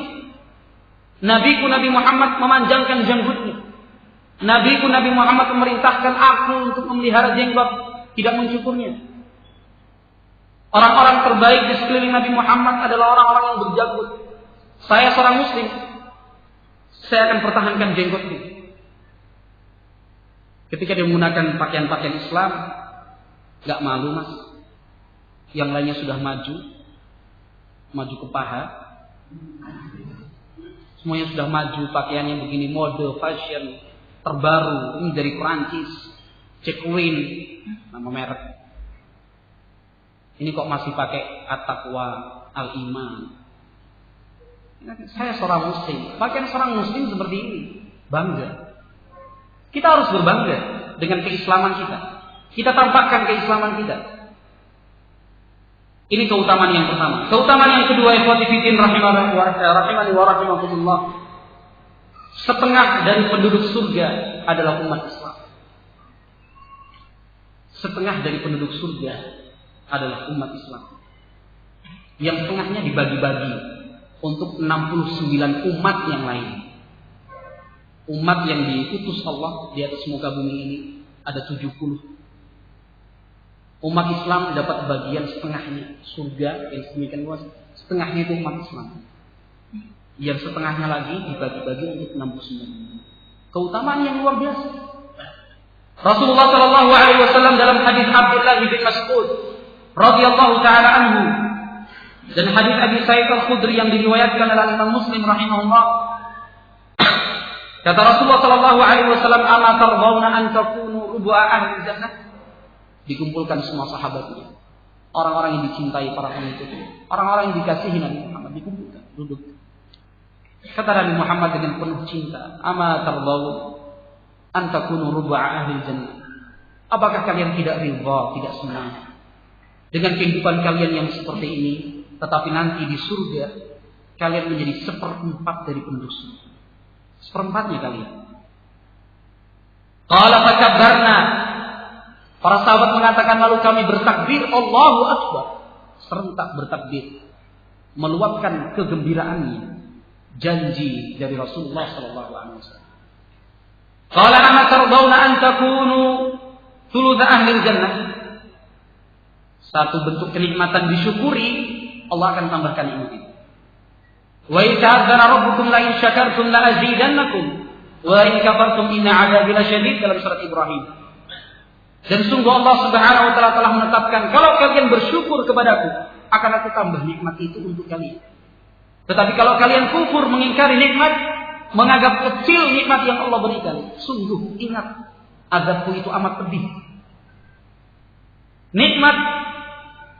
Nabiku Nabi Muhammad memanjangkan janggutnya. Nabiku Nabi Muhammad memerintahkan aku untuk memelihara jenggot, tidak mencukurnya. Orang-orang terbaik di sekeliling Nabi Muhammad adalah orang-orang yang berjanggut. Saya seorang muslim, saya akan pertahankan jenggotnya. Ketika dia menggunakan pakaian-pakaian Islam, gak malu mas. Yang lainnya sudah maju ke paha. Semuanya sudah maju, pakaiannya begini, mode, fashion terbaru, ini dari Perancis, Cekwin, nama merek. Ini kok masih pakai at-taqwa, al-iman. Saya seorang muslim, pakaian seorang muslim seperti ini, bangga. Kita harus berbangga dengan keislaman kita. Kita tampakkan keislaman kita. Ini keutamaan yang pertama. Keutamaan yang kedua, ikhwati fiddin rahimani wa rahimakumullah. Setengah dari penduduk surga adalah umat Islam. Setengah dari penduduk surga adalah umat Islam. Yang setengahnya dibagi-bagi untuk 69 umat yang lain. Umat yang diutus Allah di atas muka bumi ini ada 70. Umat Islam dapat bagian setengahnya surga yang sedemikian luas. Setengahnya itu umat Islam. Yang setengahnya lagi dibagi-bagi untuk 69. Keutamaan yang luar biasa. Rasulullah Shallallahu Alaihi Wasallam dalam hadis Abdullah bin Mas'ud radhiyallahu taala anhu dan hadis Abi Sa'id Al-Khudri yang diriwayatkan oleh Imam Muslim rahimahullah, kata Rasulullah Shallallahu Alaihi Wasallam, "Ama tardawna an takunu rubu'a ahli jannah?" Dikumpulkan semua sahabatnya, orang-orang yang dicintai para pengikut, orang-orang yang dikasihi Nabi Muhammad, dikumpulkan, duduk. Kata Nabi Muhammad dengan penuh cinta, "Ama tardawna an takunu rubu'a ahli jannah?" Apakah kalian tidak ridha, tidak senang dengan kehidupan kalian yang seperti ini, tetapi nanti di surga kalian menjadi 1/4 dari penduduk surga? 1/4-nya kalian. Qala fakabbarna. Para sahabat mengatakan lalu kami bertakbir, Allahu Akbar. Serentak bertakbir, meluapkan kegembiraannya janji dari Rasulullah sallallahu alaihi wasallam. Qala ama tardawna an takunu thulutha ahli jannah? Satu bentuk kenikmatan disyukuri, Allah akan tambahkan ini. Wa in ta'adzana rabbukum la in syakartum la azidannakum wa in kafartum inna 'adzabi lasyadid, dalam surat Ibrahim. Dan sungguh Allah Subhanahu wa taala telah menetapkan kalau kalian bersyukur kepadaku, akan aku tambah nikmat itu untuk kalian. Tetapi kalau kalian kufur, mengingkari nikmat, menganggap kecil nikmat yang Allah berikan, sungguh ingat azabku itu amat pedih. Nikmat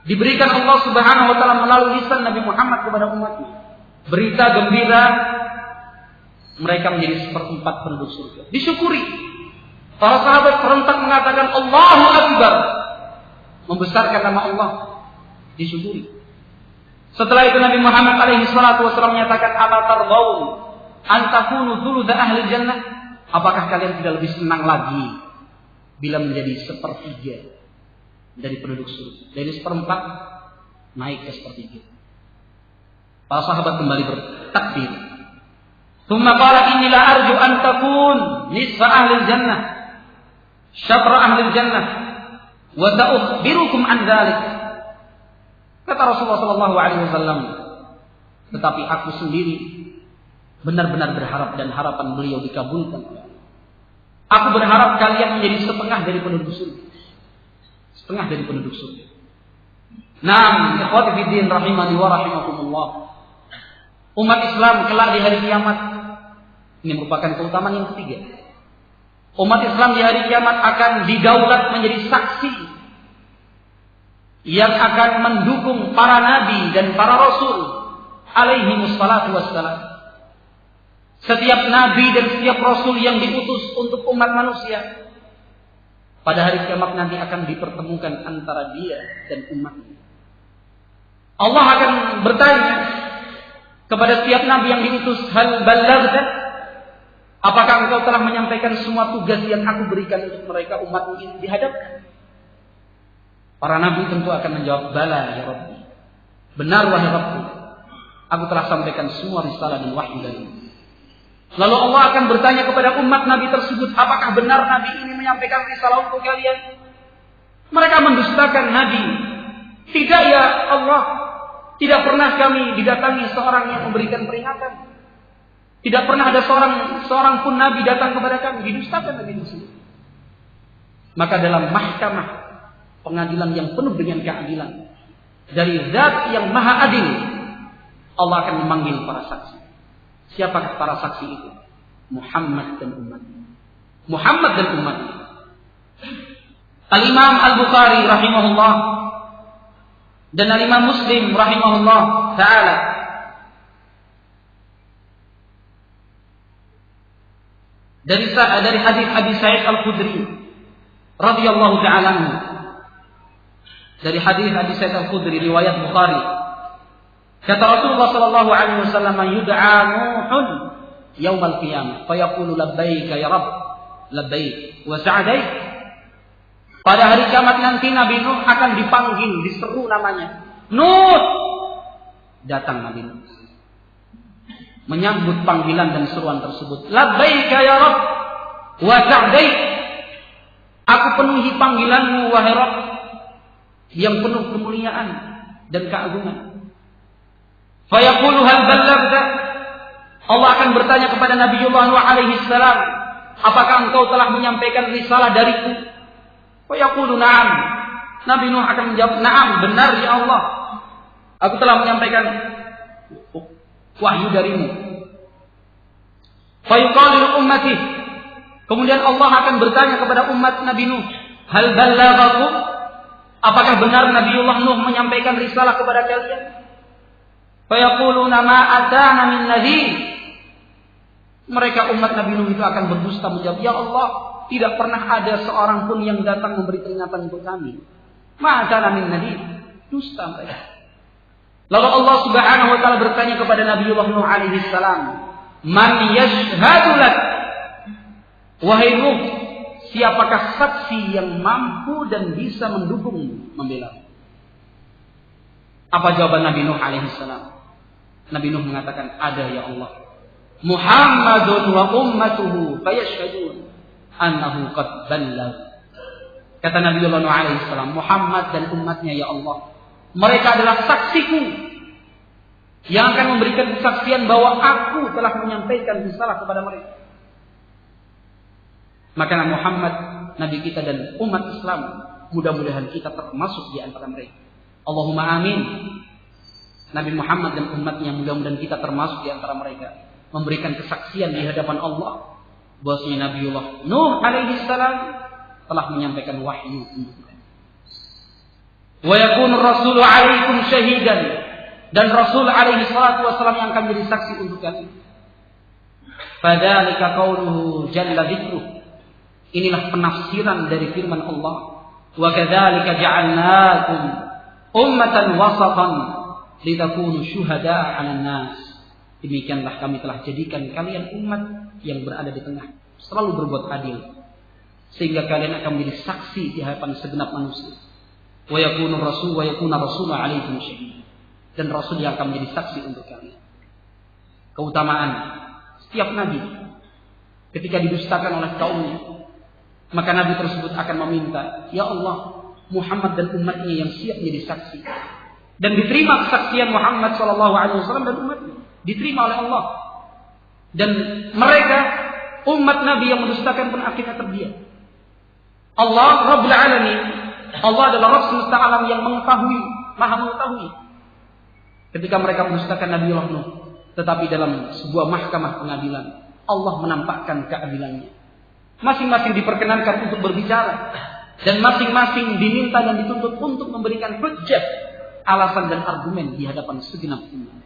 diberikan Allah Subhanahu wa taala melalui lisan Nabi Muhammad kepada umatnya. Berita gembira, mereka menjadi 1/4 penduduk surga. Disyukuri. Para sahabat serentak mengatakan Allahu Akbar, membesarkan nama Allah, disyukuri. Setelah itu Nabi Muhammad alaihi salatu wasallam menyatakan, "Ama tardawun an takunu thulutha ahli jannah?" Apakah kalian tidak lebih senang lagi bila menjadi 1/3 dari penduduk surga? Dari 1/4 naik ke 1/3. Para sahabat kembali bertakbir. Tsumma qala inni la arju an takun nisfa ahli jannah, syatra ahli jannah, wa ta'ukhbirukum an dzalik. Kata Rasulullah sallallahu alaihi wasallam, tetapi aku sendiri benar-benar berharap dan harapan beliau dikabulkan. Aku berharap kalian menjadi 1/2 dari penduduk surga. 1/2 dari penduduk surga. Naam, ikhwati fiddin rahimani wa rahimakumullah. Umat Islam kelak di hari kiamat, ini merupakan keutamaan yang ketiga. Umat Islam di hari kiamat akan didaulat menjadi saksi yang akan mendukung para nabi dan para rasul alaihi wassalatu wassalam. Setiap nabi dan setiap rasul yang diutus untuk umat manusia, pada hari kiamat nanti akan dipertemukan antara dia dan umatnya. Allah akan bertanya kepada setiap nabi yang diutus, hal ballaghta? Apakah engkau telah menyampaikan semua tugas yang aku berikan untuk mereka umatmu ini dihadapkan? Para nabi tentu akan menjawab, bala ya Rabbi. Benar wahai Rabbku, aku telah sampaikan semua risalah dan wahyu darimu. Lalu Allah akan bertanya kepada umat nabi tersebut, apakah benar nabi ini menyampaikan risalah untuk kalian? Mereka mendustakan nabi. Tidak ya Allah, tidak pernah kami didatangi seorang yang memberikan peringatan. Tidak pernah ada seorang pun nabi datang kepada kami, didustakan nabi tersebut. Maka dalam mahkamah pengadilan yang penuh dengan keadilan dari Zat yang Maha Adil, Allah akan memanggil para saksi. Siapakah para saksi itu? Muhammad dan umatnya. Muhammad dan umatnya. Al-Imam Al-Bukhari rahimahullah dan Al-Imam Muslim rahimahullah ta'ala dari hadis Abi Sa'id Al-Khudri radhiyallahu ta'ala anhu. Dari hadis Abi Sa'id Al-Khudri riwayat Bukhari, kata Rasulullah sallallahu alaihi wasallam, yud'a Nuhun yaumal qiyamah fayaqulu labbaika ya Rabb, labbaik wa sa'daik. Pada hari kiamat nanti Nabi Nuh akan dipanggil, diseru namanya. Nuh! Datang Nabi Nuh menyambut panggilan dan seruan tersebut. Labbaika ya Rabb wa sa'daik. Aku penuhi panggilanmu wahai Rabb yang penuh kemuliaan dan keagungan. Fayaqulu hal ballaghta? Allah akan bertanya kepada Nabiullah Nuh alaihi salam, apakah engkau telah menyampaikan risalah dariku? Fayaqulu na'am. Nabi Nuh akan menjawab, na'am, benar ya Allah, aku telah menyampaikan wahyu darimu. Fayuqalu ummati. Kemudian Allah akan bertanya kepada umat Nabi Nuh, hal ballaghakum? Apakah benar Nabiullah Nuh menyampaikan risalah kepada kalian? Fayaquluna ma atana min nadhir. Mereka umat Nabi Nuh itu akan berdusta menjawab, ya Allah, tidak pernah ada seorang pun yang datang memberi peringatan untuk kami. Ma atana min nadhir. Dusta mereka. Lalu Allah Subhanahu wa taala bertanya kepada Nabiullah Nuh alaihi salam, man yashhadu lak? Wahai Nuh, siapakah saksi yang mampu dan bisa mendukung membela? Apa jawaban Nabi Nuh alaihi salam? Nabi Nuh mengatakan, ada ya Allah. Muhammadun wa ummatuhu fayashhadun annahu qad ballagh. Kata Nabiullah Nuh alaihi salam, Muhammad dan umatnya ya Allah, mereka adalah saksiku yang akan memberikan kesaksian bahwa aku telah menyampaikan risalah kepada mereka. Maka Muhammad, Nabi kita dan umat Islam, mudah-mudahan kita termasuk di antara mereka. Allahumma amin. Nabi Muhammad dan umatnya, mudah-mudahan kita termasuk di antara mereka, memberikan kesaksian di hadapan Allah bahwasanya Nabiullah Nuh alaihi salam telah menyampaikan wahyu untuk mereka. Wa yakunu rasulu alaikum syahidan, dan Rasul alaihi salatu wasallam yang akan menjadi saksi untuk kalian. Fadzalika qauluhu jalla dzikruh. Inilah penafsiran dari firman Allah. Wa kadzalika ja'alnakum ummatan wasatan litakunu syuhada'a 'alan nas. Demikianlah kami telah jadikan kalian umat yang berada di tengah, selalu berbuat adil, sehingga kalian akan menjadi saksi di hadapan segenap manusia. Wa yakunu rasul wa yakuna rasul 'alaikum syahid. Dan Rasul yang akan menjadi saksi untuk kalian. Keutamaan setiap nabi ketika didustakan oleh kaumnya, maka nabi tersebut akan meminta, ya Allah, Muhammad dan umatnya yang siap menjadi saksi. Dan diterima kesaksian Muhammad SAW dan umatnya, diterima oleh Allah. Dan mereka umat nabi yang mendustakan pun akhirnya terdiam. Allah Rabbul Alamin, Allah adalah Rabb semesta alam yang mengetahui, maha mengetahui. Ketika mereka mendustakan Nabiullah Nuh, Tetapi dalam sebuah mahkamah pengadilan, Allah menampakkan keadilannya. Masing-masing diperkenankan untuk berbicara, dan masing-masing diminta dan dituntut untuk memberikan hujjah, alasan dan argumen di hadapan segenap umat.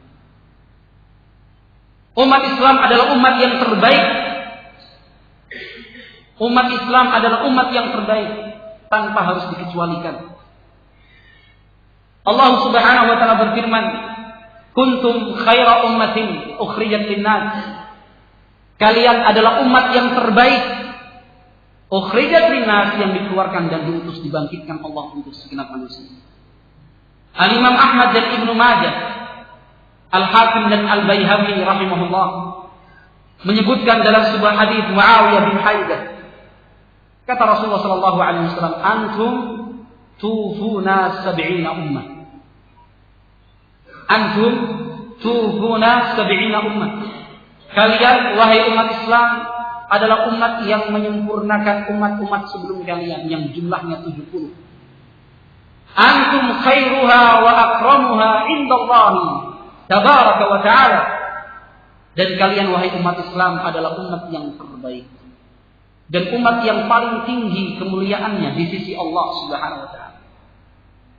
Umat Islam adalah umat yang terbaik. Umat Islam adalah umat yang terbaik tanpa harus dikecualikan. Allah Subhanahu wa taala berfirman, "Kuntum khaira ummatin ukhrijat lin-nas." Kalian adalah umat yang terbaik. Ukhrijat lin-nas, yang dikeluarkan dan diutus dibangkitkan Allah untuk segenap manusia. Al-Imam Ahmad dan Ibnu Majah, Al-Hakim dan Al-Baihaqi rahimahullah menyebutkan dalam sebuah hadis Muawiyah bin Haidah, kata Rasulullah sallallahu alaihi wasallam, "Antum tufuna 70 ummah." Antum tufuna 70 ummah. Kalian wahai umat Islam adalah umat yang menyempurnakan umat-umat sebelum kalian yang jumlahnya 70. Antum khairuha wa akramuha indallahi tabaraka wa ta'ala. Dan kalian wahai umat Islam adalah umat yang terbaik dan umat yang paling tinggi kemuliaannya di sisi Allah Subhanahu wa taala.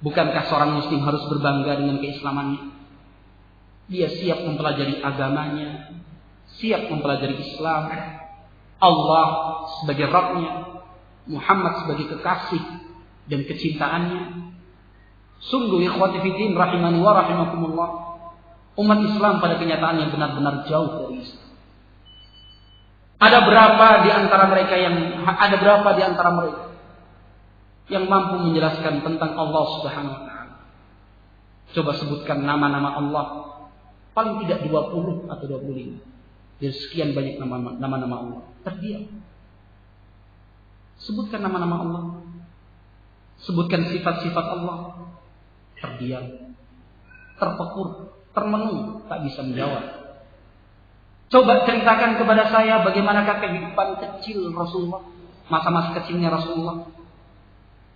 Bukankah seorang muslim harus berbangga dengan keislamannya? Dia siap mempelajari agamanya, siap mempelajari Islam, Allah sebagai Rabb-Nya, Muhammad sebagai kekasih dan kecintaannya. Sungguh ikhwati fiddin rahimani wa rahimakumullah, umat Islam pada kenyataannya benar-benar jauh dari Islam. Ada berapa di antara mereka yang mampu menjelaskan tentang Allah Subhanahu wa taala? Coba sebutkan nama-nama Allah, paling tidak 20 atau 25. Dari sekian banyak nama-nama Allah, terdiam. Sebutkan nama-nama Allah, sebutkan sifat-sifat Allah, terdiam, terpekur, termenung, tak bisa menjawab. Coba ceritakan kepada saya bagaimanakah kehidupan kecil Rasulullah, masa-masa kecilnya Rasulullah.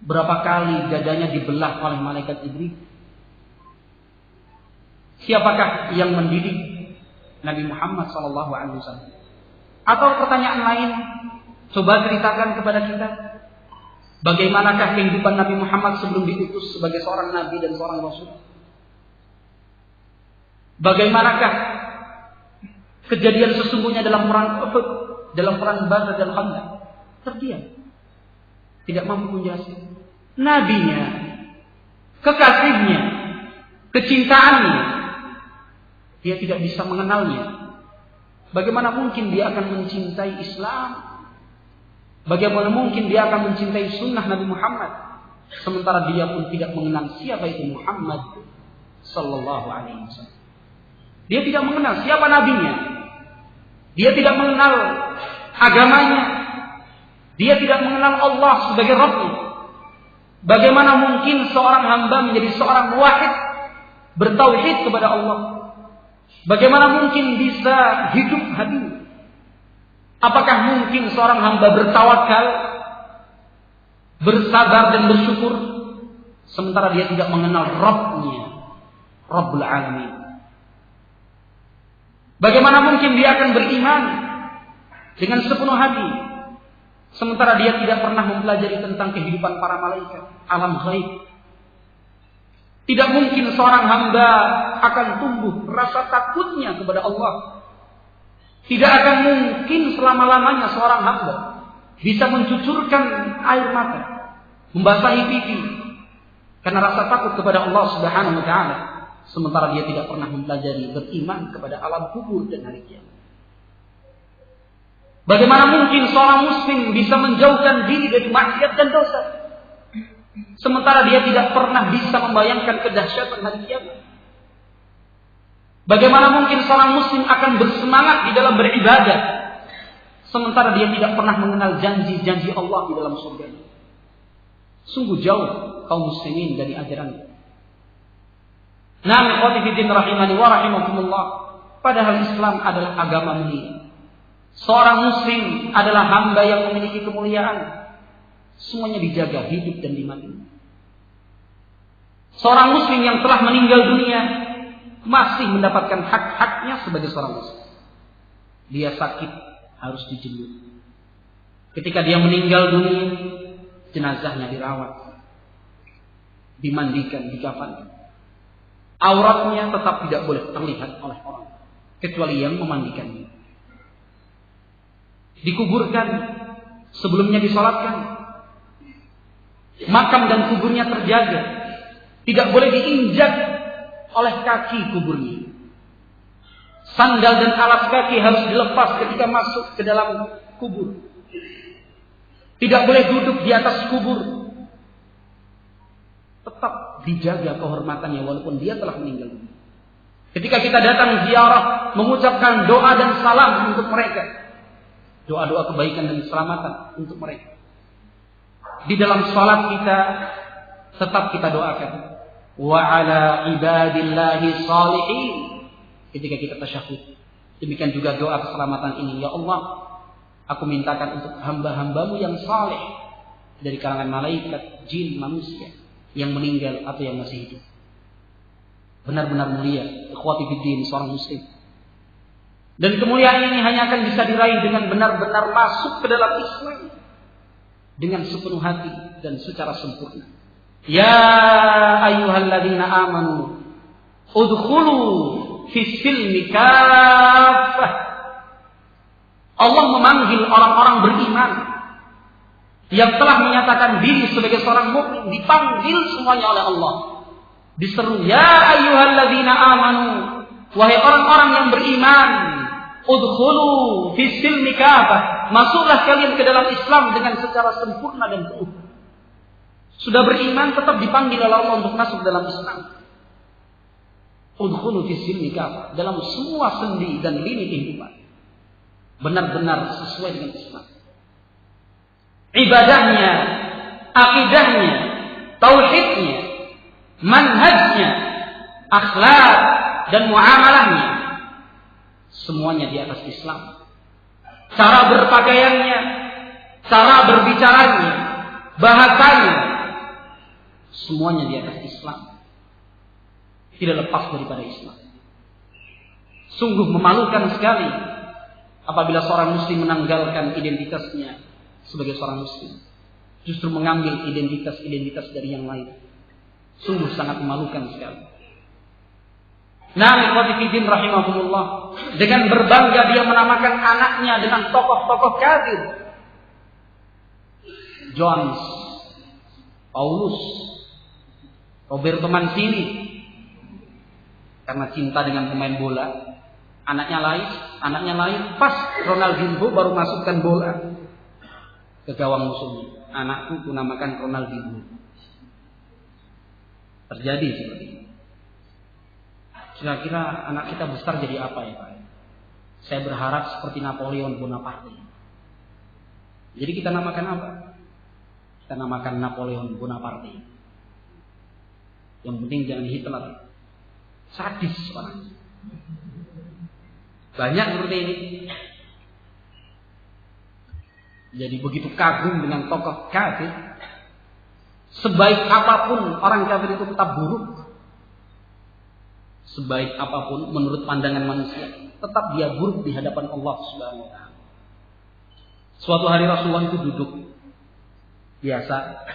Berapa kali dadanya dibelah oleh malaikat Jibril? Siapakah yang mendidik Nabi Muhammad SAW? Atau pertanyaan lain, coba ceritakan kepada kita bagaimanakah kehidupan Nabi Muhammad sebelum diutus sebagai seorang nabi dan seorang rasul? Bagaimanakah kejadian sesungguhnya dalam perang Uhud, dalam perang Badar dan Khandaq? Terdiam, tidak mampu menjelaskan. Nabinya, kekasihnya, kecintaannya, dia tidak bisa mengenalnya. Bagaimana mungkin dia akan mencintai Islam? Bagaimana mungkin dia akan mencintai sunnah Nabi Muhammad, sementara dia pun tidak mengenal siapa itu Muhammad sallallahu alaihi wasallam. Dia tidak mengenal siapa nabinya. Dia tidak mengenal agamanya. Dia tidak mengenal Allah sebagai Rabb-Nya. Bagaimana mungkin seorang hamba menjadi seorang muwahhid, bertauhid kepada Allah? Bagaimana mungkin bisa hidup hatinya? Apakah mungkin seorang hamba bertawakal, bersabar dan bersyukur, sementara dia tidak mengenal Rabb-Nya, Rabbul Alamin? Bagaimana mungkin dia akan beriman dengan sepenuh hati, sementara dia tidak pernah mempelajari tentang kehidupan para malaikat, alam ghaib? Tidak mungkin seorang hamba akan tumbuh rasa takutnya kepada Allah. Tidak akan mungkin selama-lamanya seorang hamba bisa mencucurkan air mata, membasahi pipi karena rasa takut kepada Allah Subhanahu wa taala, sementara dia tidak pernah mempelajari beriman kepada alam kubur dan hari kiamat. Bagaimana mungkin seorang muslim bisa menjauhkan diri dari maksiat dan dosa, sementara dia tidak pernah bisa membayangkan kedahsyatan hari kiamat? Bagaimana mungkin seorang muslim akan bersemangat di dalam beribadah, sementara dia tidak pernah mengenal janji-janji Allah di dalam surga? Sungguh jauh kaum muslimin dari ajaran. Naam ikhwati fiddin rahimani wa rahimakumullah, padahal Islam adalah agama mulia. Seorang muslim adalah hamba yang memiliki kemuliaan. Semuanya dijaga hidup dan dimati. Seorang muslim yang telah meninggal dunia, masih mendapatkan hak-haknya sebagai seorang muslim. Dia sakit, harus dijenguk. Ketika dia meninggal dunia, jenazahnya dirawat, dimandikan, dikafankan. Auratnya tetap tidak boleh terlihat oleh orang, kecuali yang memandikannya. Dikuburkan, sebelumnya disolatkan. Makam dan kuburnya terjaga, tidak boleh diinjak oleh kaki kuburnya. Sandal dan alas kaki harus dilepas ketika masuk ke dalam kubur. Tidak boleh duduk di atas kubur. Tetap dijaga kehormatannya walaupun dia telah meninggal. Ketika kita datang ziarah, mengucapkan doa dan salam untuk mereka. Doa-doa kebaikan dan keselamatan untuk mereka. Di dalam salat kita tetap kita doakan. Wa ala ibadillahi shalihin. Ketika kita tasyahud. Demikian juga doa keselamatan ini. Ya Allah, aku mintakan untuk hamba-hambamu yang saleh dari kalangan malaikat, jin, manusia yang meninggal atau yang masih hidup. Benar-benar mulia, ikhwati fiddin, seorang muslim. Dan kemuliaan ini hanya akan bisa diraih dengan benar-benar masuk ke dalam Islam dengan sepenuh hati dan secara sempurna. Ya ayyuhalladzina amanu udkhulu fis silmi kaffah. Allah memanggil orang-orang beriman yang telah menyatakan diri sebagai seorang mukmin, dipanggil semuanya oleh Allah. Diseru, ya ayyuhalladzina amanu, wahai orang-orang yang beriman, udkhulu fis silmi kaffah, masuklah kalian ke dalam Islam dengan secara sempurna dan penuh. Sudah beriman tetap dipanggil oleh Allah untuk masuk dalam Islam. Udkhulu fis silmi kaffah, dalam semua sendi dan lini kehidupan. Benar-benar sesuai dengan Islam. Ibadahnya, akidahnya, tauhidnya, manhajnya, akhlak dan muamalahnya, semuanya di atas Islam. Cara berpakaiannya, cara berbicaranya, bahasanya, semuanya di atas Islam. Tidak lepas daripada Islam. Sungguh memalukan sekali apabila seorang muslim menanggalkan identitasnya sebagai seorang muslim, justru mengambil identitas dari yang lain. Sungguh sangat memalukan sekali. Nah, ikhwati fiddin rahimahumullah, dengan berbangga dia menamakan anaknya dengan tokoh-tokoh kafir. Jones, Paulus, Roberto Mancini, karena cinta dengan pemain bola. Anaknya lain, pas Ronaldinho baru masukkan bola ke gawang musuhnya. Anakku kunamakan Ronaldinho. Terjadi seperti ini. Kira-kira anak kita besar jadi apa ya Pak? Saya berharap seperti Napoleon Bonaparte. Jadi kita namakan apa? Kita namakan Napoleon Bonaparte. Yang penting jangan Hitler. Sadis orang. Banyak seperti ini. Jadi begitu kagum dengan tokoh kafir. Sebaik apapun orang kafir itu tetap buruk. Sebaik apapun menurut pandangan manusia, tetap dia buruk di hadapan Allah Subhanahu wa taala. Suatu hari Rasulullah itu duduk biasa,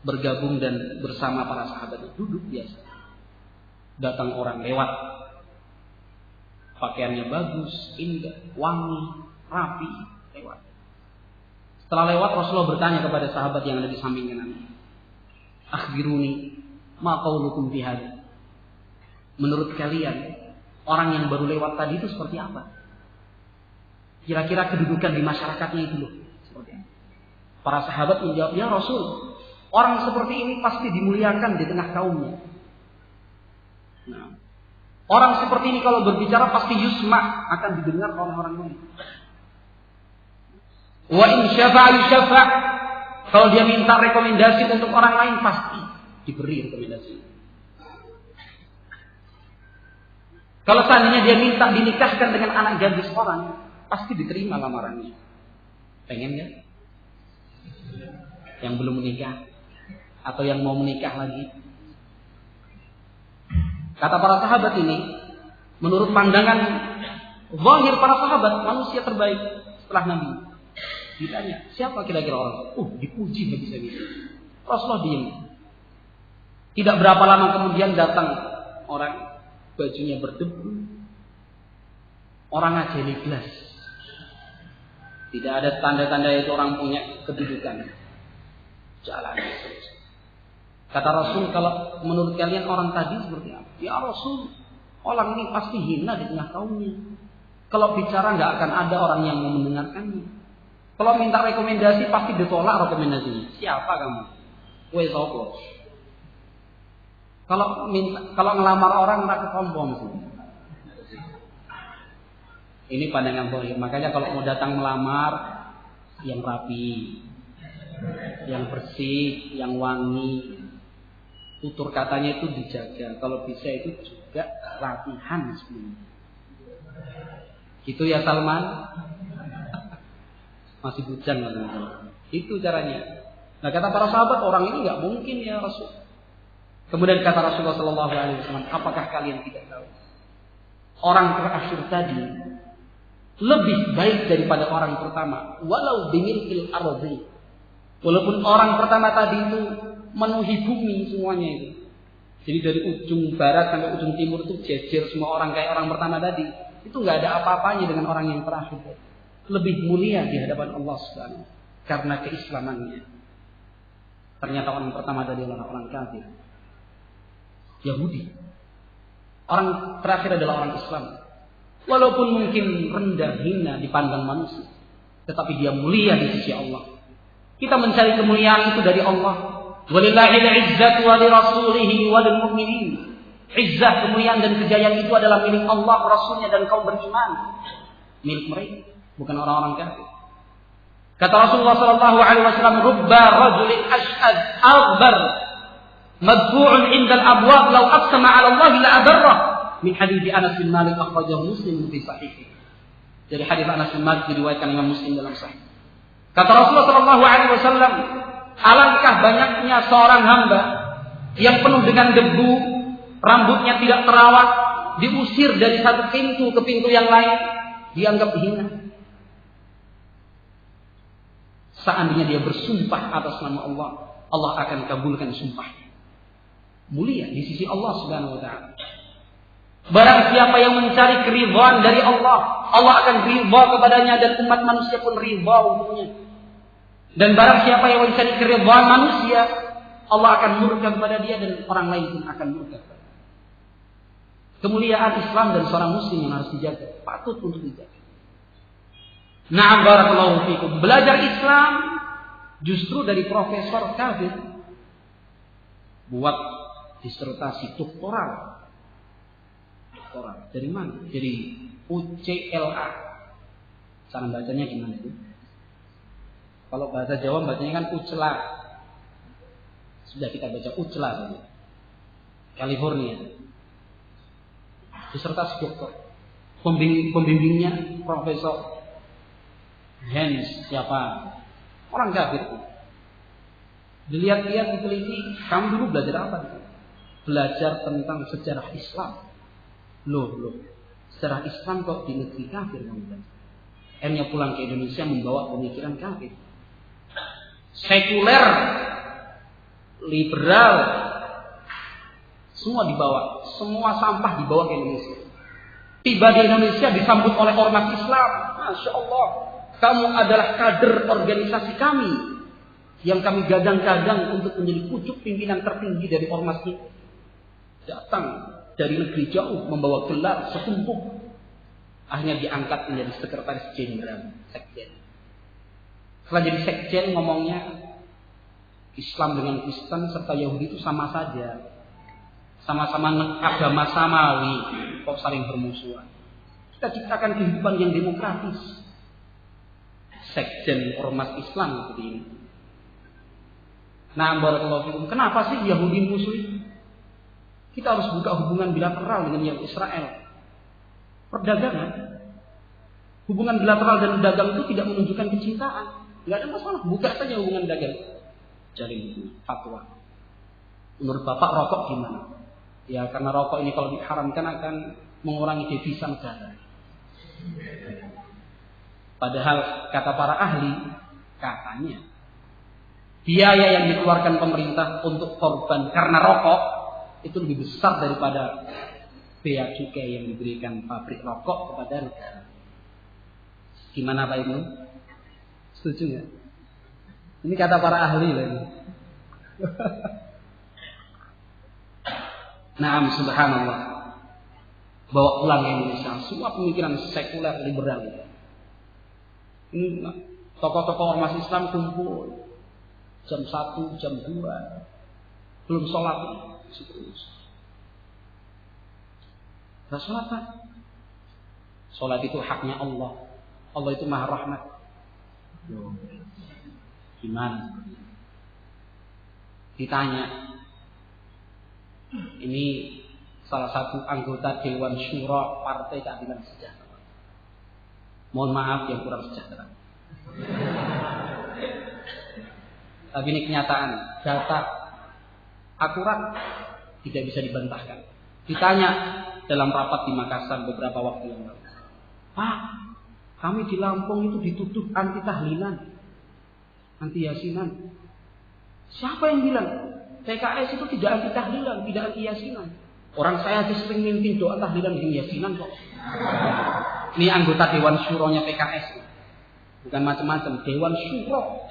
bergabung dan bersama para sahabat itu duduk biasa. Datang orang lewat, pakaiannya bagus, indah, wangi, rapi, lewat. Setelah lewat Rasulullah bertanya kepada sahabat yang ada di samping kanannya, akhbiruni ma qaulukum fi hadza. Menurut kalian, orang yang baru lewat tadi itu seperti apa? Kira-kira kedudukan di masyarakatnya itu loh, seperti apa? Para sahabat menjawab, ya Rasul, orang seperti ini pasti dimuliakan di tengah kaumnya. Nah, orang seperti ini kalau berbicara pasti yusma, akan didengar oleh orang lain. Wa in syafa'a yushafa', kalau dia minta rekomendasi untuk orang lain pasti diberi rekomendasi. Kalau seandainya dia minta dinikahkan dengan anak gadis orang, pasti diterima lamarannya. Pengen ya? Yang belum menikah atau yang mau menikah lagi. Kata para sahabat ini, menurut pandangan zahir para sahabat, manusia terbaik setelah Nabi. Ditanya, siapa kira-kira orang? Dipuji habis-habisan. Rasulullah diam. Tidak berapa lama kemudian datang orang, bajunya berdebu, orang ngajeli gelas. Tidak ada tanda-tanda itu orang punya kedudukan. Jalan. Kata Rasul, kalau menurut kalian orang tadi seperti apa? Ya Rasul, orang ini pasti hina di tengah kaumnya. Kalau bicara nggak akan ada orang yang mau mendengarkannya. Kalau minta rekomendasi pasti ditolak rekomendasinya. Siapa kamu? Wes sopo. Kalau ngelamar orang nggak kepompong sih. Ini pandangan zahir. Makanya kalau mau datang melamar, yang rapi, yang bersih, yang wangi. Tutur katanya itu dijaga. Kalau bisa itu juga latihan sebenarnya. Gitu ya Salman. Masih bujang lah. Itu caranya. Nah kata para sahabat, orang ini nggak mungkin ya Rasul. Kemudian kata Rasulullah SAW, apakah kalian tidak tahu? Orang terakhir tadi lebih baik daripada orang pertama. Walau bimilkil ardi. Walaupun orang pertama tadi itu memenuhi bumi semuanya itu. Jadi dari ujung barat sampai ujung timur itu jejer semua orang kayak orang pertama tadi. Itu nggak ada apa-apanya dengan orang yang terakhir. Lebih mulia di hadapan Allah Subhanahu karena keislamannya. Ternyata orang pertama tadi adalah orang kafir, Yahudi. Orang terakhir adalah orang Islam. Walaupun mungkin rendah hina dipandang manusia, tetapi dia mulia di sisi Allah. Kita mencari kemuliaan itu dari Allah. Walillahil izzatu wa lirasulihi wa lil mu'minin. Izzah, kemuliaan dan kejayaan itu adalah milik Allah, Rasulnya dan kaum beriman. Milik mereka, bukan orang-orang kafir. Kata Rasulullah SAW, "Rubba rajulin ash'ad aghbar madfu'un 'inda al-abwab law aqsama 'ala Allah la abarrah." Min hadits Anas bin Malik akhrajahu Muslim fi sahih. Dari hadits Anas bin Malik diriwayatkan Imam Muslim dalam sahih. Kata Rasulullah SAW, alangkah banyaknya seorang hamba yang penuh dengan debu, rambutnya tidak terawat, diusir dari satu pintu ke pintu yang lain, dianggap hina. Seandainya dia bersumpah atas nama Allah, Allah akan kabulkan sumpahnya. Mulia di sisi Allah Subhanahu wa taala. Barang siapa yang mencari keridhaan dari Allah, Allah akan ridha kepadanya dan umat manusia pun ridha untuknya. Dan barang siapa yang mencari keridhaan manusia, Allah akan murka kepada dia dan orang lain pun akan murka. Kemuliaan Islam dan seorang muslim yang harus dijaga, patut untuk dijaga. Na'am barakallahu fikum. Belajar Islam justru dari profesor kafir. Buat disertasi doktoral. Dari mana? Dari UCLA. Cara bacanya gimana itu? Kalau bahasa Jawa bacanya kan Ucla. Sudah kita baca Ucla saja. California. Disertasi doktor. Pembimbingnya Profesor Hans siapa? Orang kafir. Dilihat-lihat, diteliti, kamu dulu belajar apa? Belajar tentang sejarah Islam. Loh. Sejarah Islam kok di negeri kafir kamu belajar? Akhirnya pulang ke Indonesia membawa pemikiran kafir. Sekuler, liberal, semua dibawa. Semua sampah dibawa ke Indonesia. Tiba di Indonesia disambut oleh ormas Islam. Masya Allah. Kamu adalah kader organisasi kami yang kami gadang-gadang untuk menjadi pucuk pimpinan tertinggi dari ormas itu. Datang dari negeri jauh membawa gelar setumpuk. Akhirnya diangkat menjadi sekretaris jenderal, sekjen. Setelah jadi sekjen ngomongnya Islam dengan Kristen serta Yahudi itu sama saja. Sama-sama agama samawi, kok saling bermusuhan. Kita ciptakan kehidupan yang demokratis. Sekjen ormas Islam seperti ini. Nah, barakallahu fikum. Kenapa sih Yahudi musuh? Kita harus buka hubungan bilateral dengan Israel. Perdagangan. Hubungan bilateral dan dagang itu tidak menunjukkan kecintaan. Tidak ada masalah. Buka saja hubungan dagang. Jalin fatwa. Menurut Bapak rokok gimana? Ya karena rokok ini kalau diharamkan akan mengurangi devisa negara. Padahal kata para ahli, katanya biaya yang dikeluarkan pemerintah untuk korban karena rokok itu lebih besar daripada bea cukai yang diberikan pabrik rokok kepada negara. Gimana Pak Ibnu? Setuju nggak? Ini kata para ahli lagi. Naam, subhanallah. Bawa pulang ke Indonesia semua pemikiran sekuler liberal. Ini tokoh-tokoh ormas Islam kumpul jam 1, jam 2, belum sholat. Nah, sholat Pak. Sholat itu haknya Allah. Allah itu maha rahmat. Gimana? Ditanya. Ini salah satu anggota Dewan Syura Partai Keadilan Sejahtera. Mohon maaf yang kurang sejahtera. Tapi ini kenyataan, data akurat, tidak bisa dibantahkan. Ditanya dalam rapat di Makassar beberapa waktu yang lalu, Pak, kami di Lampung itu dituduh anti tahlilan, anti yasinan. Siapa yang bilang? PKS itu tidak anti tahlilan, tidak anti yasinan. Orang saya aja sering mimpin doa tahlilan dan yasinan kok. Ini anggota Dewan Syuranya PKS. Bukan macam-macam, Dewan Syuro.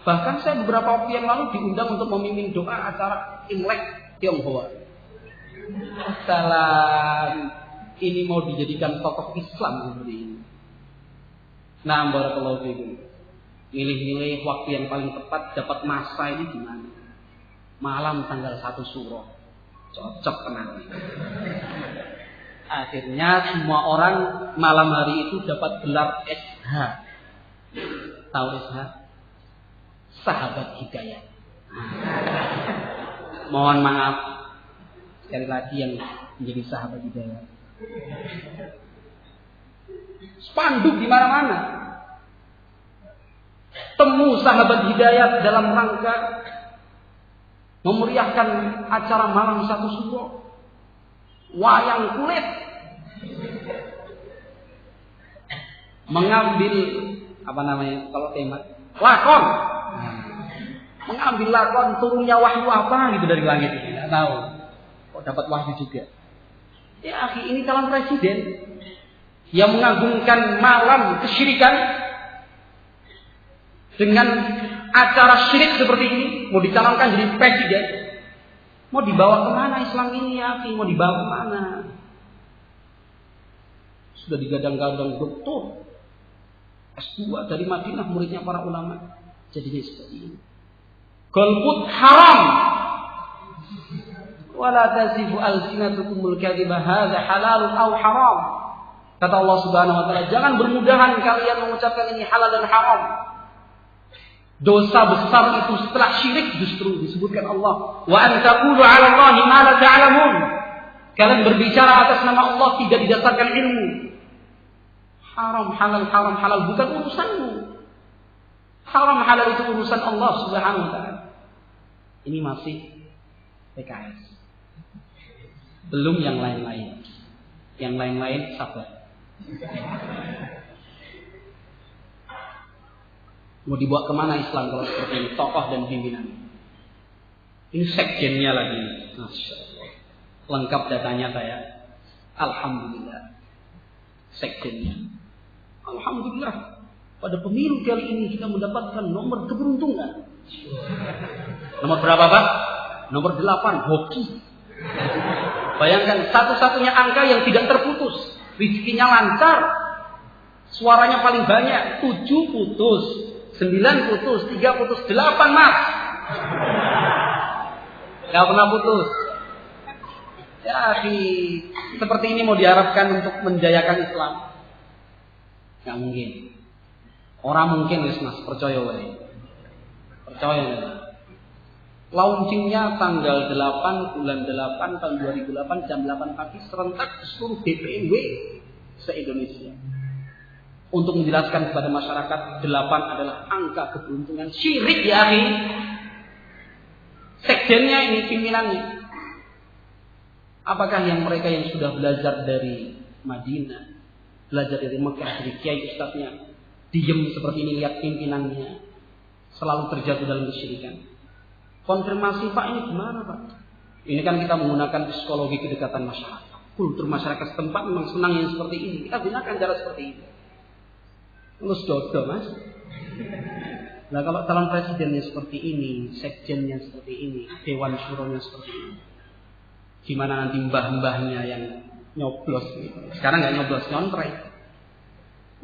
Bahkan saya beberapa waktu yang lalu diundang untuk memimpin doa acara Imlek Tionghoa. Salam. Ini mau dijadikan tokoh Islam seperti ini. Nah, barakallahu fiikum. Milih-milih waktu yang paling tepat dapat masa ini di mana? Malam tanggal 1 Syuro. Cocok tenang. Akhirnya semua orang malam hari itu dapat gelar SH. Tahu SH? Sahabat Hidayah. Mohon maaf sekali lagi yang menjadi sahabat Hidayah. Spanduk di mana-mana. Temu sahabat Hidayat dalam rangka memeriahkan acara malam 1 Syuro. Wayang kulit. Mengambil apa namanya kalau tema lakon. Mengambil lakon turunnya wahyu apa gitu dari langit ini. Tidak tahu. Kok dapat wahyu juga. Ya akhi, ini calon presiden yang mengagungkan malam kesyirikan dengan acara syirik seperti ini, mau dicalonkan jadi presiden, mau dibawa kemana Islam ini ya akhi? Mau dibawa kemana? Sudah digadang-gadang doktor S2 dari Madinah, muridnya para ulama, jadinya seperti ini. Golput haram. Wala tazifu alsinatukumul kadhiba hadza halalun aw haram. Kata Allah Subhanahu wa taala, jangan bermudahan kalian mengucapkan ini halal dan haram. Dosa besar itu setelah syirik justru disebutkan Allah. Wa an taqulu 'ala Allahi ma la ta'lamun. Kalian berbicara atas nama Allah tidak didasarkan ilmu. Haram halal bukan urusanmu. Haram halal itu urusan Allah Subhanahu wa taala. Ini masih PKS. Belum yang lain-lain. Yang lain-lain sabar. Mau dibawa kemana Islam kalau seperti ini? Tokoh dan pimpinan. Ini sekjennya lagi. Masya Allah. Lengkap datanya saya. Alhamdulillah. Sekjennya. Alhamdulillah. Pada pemilu kali ini kita mendapatkan nomor keberuntungan. Nomor berapa Pak? Nomor 8. Hoki. Bayangkan satu-satunya angka yang tidak terputus. Rezekinya lancar. Suaranya paling banyak. 7 putus. 9 putus, 3 putus, 8 Mas. Gak pernah putus. Ya, seperti ini mau diharapkan untuk menjayakan Islam? Gak mungkin. Orang mungkin Mas, percaya wae. Percaya. Launchingnya tanggal 8 bulan 8 tahun 2008 jam 8 pagi serentak di seluruh DPW se-Indonesia. Untuk menjelaskan kepada masyarakat 8 adalah angka keberuntungan. Syirik ya akhi. Sekjennya ini pimpinannya. Apakah yang mereka yang sudah belajar dari Madinah, belajar dari Mekah, dari kiai ustadznya, diam seperti ini lihat pimpinannya, selalu terjatuh dalam kesyirikan? Konfirmasi, Pak, ini gimana, Pak? Ini kan kita menggunakan psikologi kedekatan masyarakat. Kultur masyarakat setempat memang senang yang seperti ini. Kita gunakan cara seperti ini. Terus dodo, Mas. Nah, kalau calon presidennya seperti ini, sekjennya seperti ini, dewan syuronya seperti ini, gimana nanti mbah-mbahnya yang nyoblos gitu. Sekarang nggak nyoblos, nyontrek.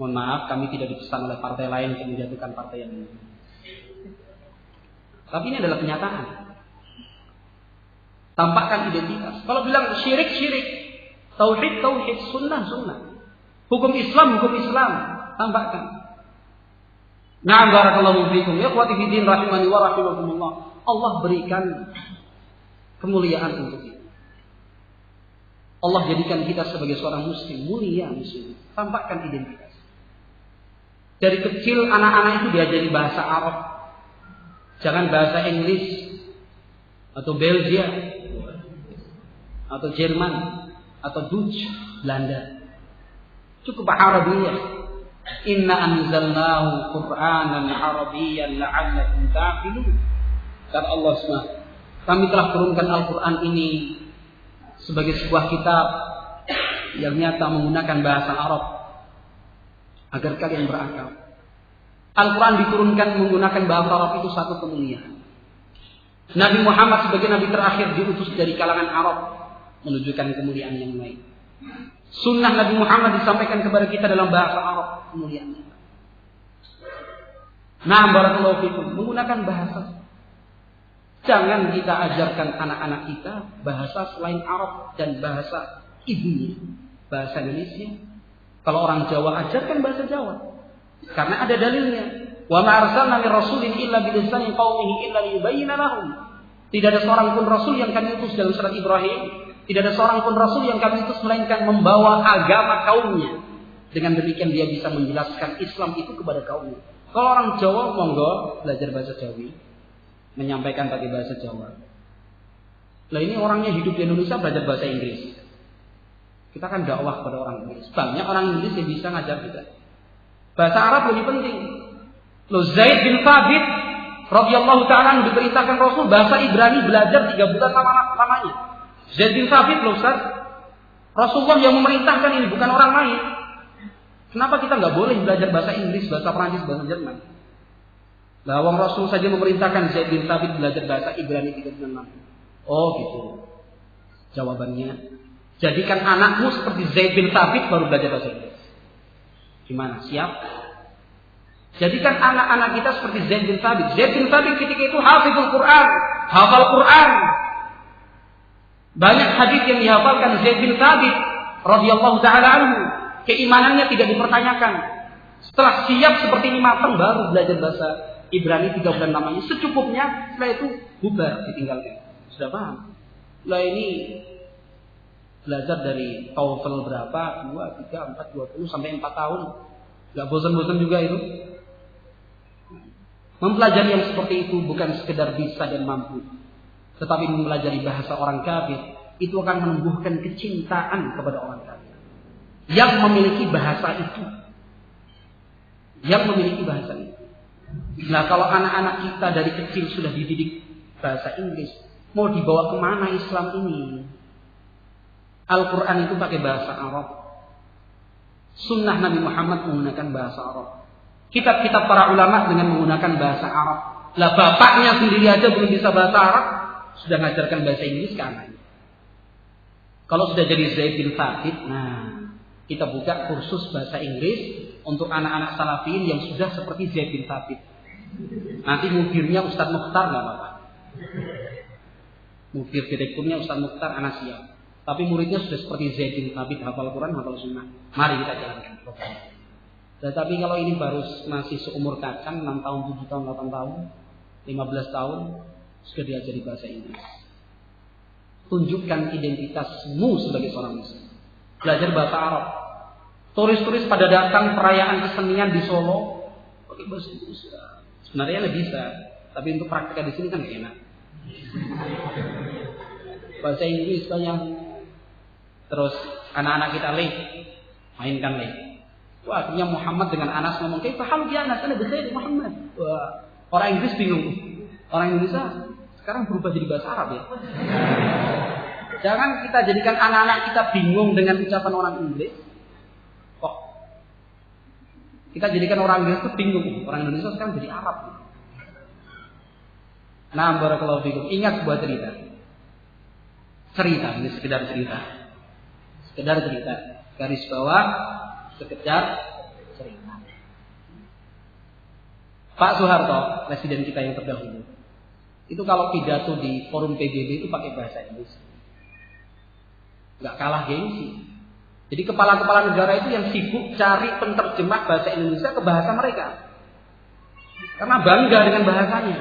Mohon maaf, kami tidak dipesan oleh partai lain untuk menjatuhkan partai yang ini. Tapi ini adalah kenyataan. Tampakkan identitas. Kalau bilang syirik, syirik. Tauhid, tauhid. Sunnah, sunnah. Hukum Islam, hukum Islam. Tampakkan. Na'am barakallahu fiikum. Ya ikhwati fi din rahimani wa rahimakumullah. Allah berikan kemuliaan untuk kita. Allah jadikan kita sebagai seorang muslim mulia muslim. Tampakkan identitas. Dari kecil anak-anak itu diajari bahasa Arab. Jangan bahasa Inggris atau Belgia atau Jerman atau Dutch, Belanda. Cukup Arabiyah. Inna anzalnahu Qur'anan Arabiyyan la'allakum ta'qilun. Kata Allah SWT, kami telah turunkan Al-Quran ini sebagai sebuah kitab yang nyata menggunakan bahasa Arab agar kalian berakal. Al-Quran diturunkan menggunakan bahasa Arab itu satu kemuliaan. Nabi Muhammad sebagai Nabi terakhir diutus dari kalangan Arab menunjukkan kemuliaan yang lain. Sunnah Nabi Muhammad disampaikan kepada kita dalam bahasa Arab, kemuliaannya. Nah, barakallahu fikum, menggunakan bahasa. Jangan kita ajarkan anak-anak kita bahasa selain Arab dan bahasa ibunya, bahasa Indonesia. Kalau orang Jawa, ajarkan bahasa Jawa. Karena ada dalilnya. Wa ma arsalna min rasulin illa bi lisani qaumihi illa liyubayyana lahum. Tidak ada seorang pun rasul yang kami utus dalam surat Ibrahim. Tidak ada seorang pun rasul yang kami utus melainkan membawa agama kaumnya. Dengan demikian dia bisa menjelaskan Islam itu kepada kaumnya. Kalau orang Jawa, monggo belajar bahasa Jawi, menyampaikan pakai bahasa Jawa. Lah ini orangnya hidup di Indonesia belajar bahasa Inggris. Kita kan dakwah kepada orang Inggris. Banyak orang Inggris yang bisa ngajar kita. Bahasa Arab lebih penting. Loh, Zaid bin Thabit radhiyallahu ta'ala diberitakan Rasul bahasa Ibrani belajar 3 bulan lamanya. Zaid bin Thabit loh Ustaz. Rasulullah yang memerintahkan ini, bukan orang lain. Kenapa kita nggak boleh belajar bahasa Inggris, bahasa Prancis, bahasa Jerman? Lah wong Rasul saja memerintahkan Zaid bin Thabit belajar bahasa Ibrani 3 bulan lamanya. Oh gitu. Jawabannya, jadikan anakmu seperti Zaid bin Thabit baru belajar bahasa Inggris. Gimana? Siap? Jadikan anak-anak kita seperti Zaid bin Thabit. Zaid bin Thabit ketika itu hafizul Quran, hafal Quran. Banyak hadis yang dihafalkan Zaid bin Thabit radhiyallahu taala anhu. Keimanannya tidak dipertanyakan. Setelah siap seperti ini matang baru belajar bahasa Ibrani 3 bulan lamanya. Secukupnya, setelah itu bubar ditinggalkan. Sudah paham? Lah ini belajar dari TOEFL berapa? 2, 3, 4, 20 sampai 4 tahun. Gak bosan-bosan juga itu. Mempelajari yang seperti itu bukan sekedar bisa dan mampu, tetapi mempelajari bahasa orang kafir itu akan menumbuhkan kecintaan kepada orang kafir yang memiliki bahasa itu. Yang memiliki bahasa itu. Nah, kalau anak-anak kita dari kecil sudah dididik bahasa Inggris, mau dibawa kemana Islam ini? Al-Quran itu pakai bahasa Arab. Sunnah Nabi Muhammad menggunakan bahasa Arab. Kitab-kitab para ulama dengan menggunakan bahasa Arab. Lah bapaknya sendiri aja belum bisa bahasa Arab, sudah ngajarkan bahasa Inggris ke anaknya. Kalau sudah jadi Zaid bin Thabit, nah kita buka kursus bahasa Inggris untuk anak-anak salafiyin yang sudah seperti Zaid bin Thabit. Nanti mudirnya Ustaz Mukhtar nggak apa-apa. Mudir direkturnya Ustaz Mukhtar anak siap. Tapi muridnya sudah seperti Zaid bin Thabit, hafal Quran, hafal Sunnah. Mari kita jalankan program. Tetapi kalau ini baru masih seumur kacang, 6 tahun, 7 tahun, 8 tahun, 15 tahun, sudah diajari bahasa Inggris. Tunjukkan identitasmu sebagai seorang Muslim. Belajar bahasa Arab. Turis-turis pada datang perayaan kesenian di Solo pakai bahasa Inggris. Sebenarnya lebih bisa, tapi untuk praktek di sini kan gak enak. Bahasa Inggris banyak Terus anak-anak kita mainkan Wah, akhirnya Muhammad dengan Anas ngomong, "Kaifa halu ya Anas? Ana bi khair Muhammad." Wah, orang Inggris bingung. Orang Indonesia sekarang berubah jadi bahasa Arab ya. Jangan kita jadikan anak-anak kita bingung dengan ucapan orang Inggris. Kok kita jadikan orang Inggris itu bingung. Orang Indonesia sekarang jadi Arab. Nah, barakallahu fikum. Ingat sebuah cerita. Ini sekedar cerita. Garis bawah, sekedar cerita. Pak Soeharto, presiden kita yang terdahulu, itu kalau pidato di forum PBB itu pakai bahasa Indonesia. Nggak kalah gengsi. Jadi kepala-kepala negara itu yang sibuk cari penterjemah bahasa Indonesia ke bahasa mereka. Karena bangga dengan bahasanya.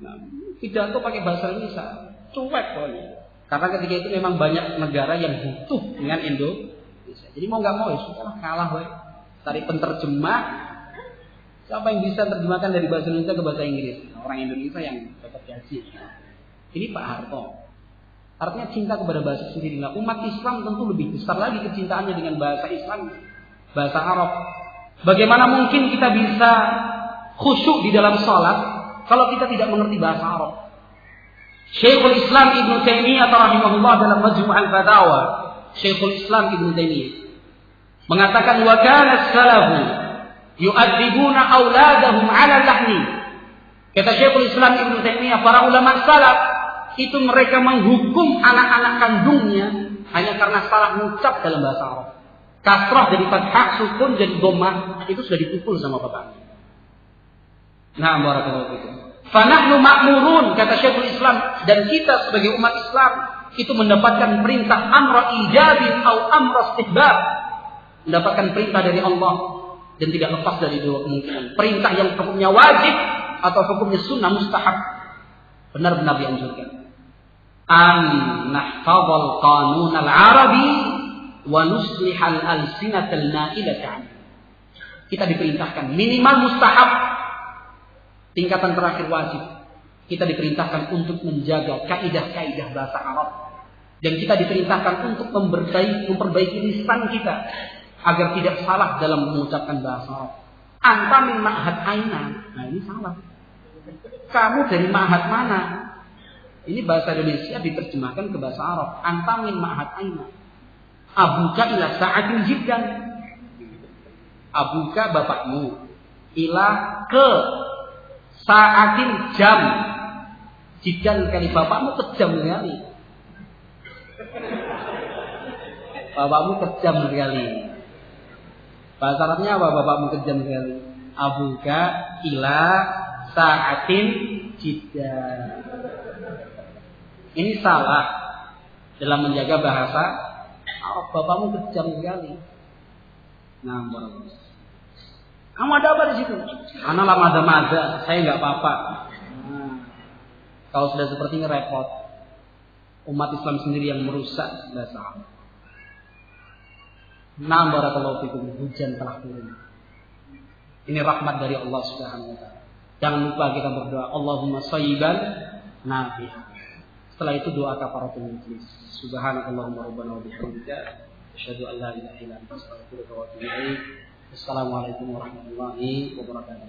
Nah, pidato pakai bahasa Indonesia. Cuek pokoknya. Karena ketika itu memang banyak negara yang butuh dengan Indonesia. Jadi mau nggak mau ya sudahlah kalah woy. Cari penterjemah. Siapa yang bisa terjemahkan dari bahasa Indonesia ke bahasa Inggris? Nah, orang Indonesia yang dapat gaji. Ini Pak Harto. Artinya cinta kepada bahasa sendiri. Nah, umat Islam tentu lebih besar lagi kecintaannya dengan bahasa Islam, bahasa Arab. Bagaimana mungkin kita bisa khusyuk di dalam sholat kalau kita tidak mengerti bahasa Arab? Syekhul Islam Ibnu Taimiyah rahimahullah dalam Majmu' al-Fatawa, Syekhul Islam Ibnu Taimiyah mengatakan, wa kana as-salafu yu'adzibuna auladahum 'ala lahni. Kata Syekhul Islam Ibnu Taimiyah, para ulama salaf itu mereka menghukum anak-anak kandungnya hanya karena salah mengucap dalam bahasa Arab. Kasrah dari fathah, sukun jadi dhammah, itu sudah dipukul sama bapaknya. Nah, barakallahu fikum. Fa nahnu ma'murun, kata Syekhul Islam, dan kita sebagai umat Islam itu mendapatkan perintah amra ijabin atau amra istihbab. Mendapatkan perintah dari Allah dan tidak lepas dari dua kemungkinan. Perintah yang hukumnya wajib atau hukumnya sunnah mustahab. Benar-benar dianjurkan. An nahfazal qanun al-arabi wa nuslihal alsinatal nailatan. Kita diperintahkan minimal mustahab, tingkatan terakhir wajib. Kita diperintahkan untuk menjaga kaidah-kaidah bahasa Arab, dan kita diperintahkan untuk memperbaiki lisan kita agar tidak salah dalam mengucapkan bahasa Arab. Anta min ma'had aina. Nah, ini salah. Kamu dari ma'had mana? Ini bahasa Indonesia diterjemahkan ke bahasa Arab. Anta min ma'had aina. Abuka ila sa'atin jiddan. Abuka bapakmu. Ila ke sa'atin jam. Jiddan kali bapakmu kejam sekali. Bapakmu kejam sekali. Bahasa Arabnya apa bapakmu kejam sekali? Abuka ila sa'atin jiddan. Ini salah dalam menjaga bahasa Arab. Bapakmu kejam sekali. Nah, kamu ada apa di situ? Anak lama ada, saya nggak apa-apa. Nah, kalau sudah seperti ini repot. Umat Islam sendiri yang merusak bahasa Arab. Nah, barakallahu fikum, hujan telah turun. Ini rahmat dari Allah Subhanahu wa taala. Jangan lupa kita berdoa, Allahumma shayyiban nafi'an. Setelah itu doa kafaratul majlis. Subhanakallahumma rabbana wa bihamdika asyhadu an la ilaha illa anta astaghfiruka wa atubu ilaik. Assalamualaikum warahmatullahi wabarakatuh.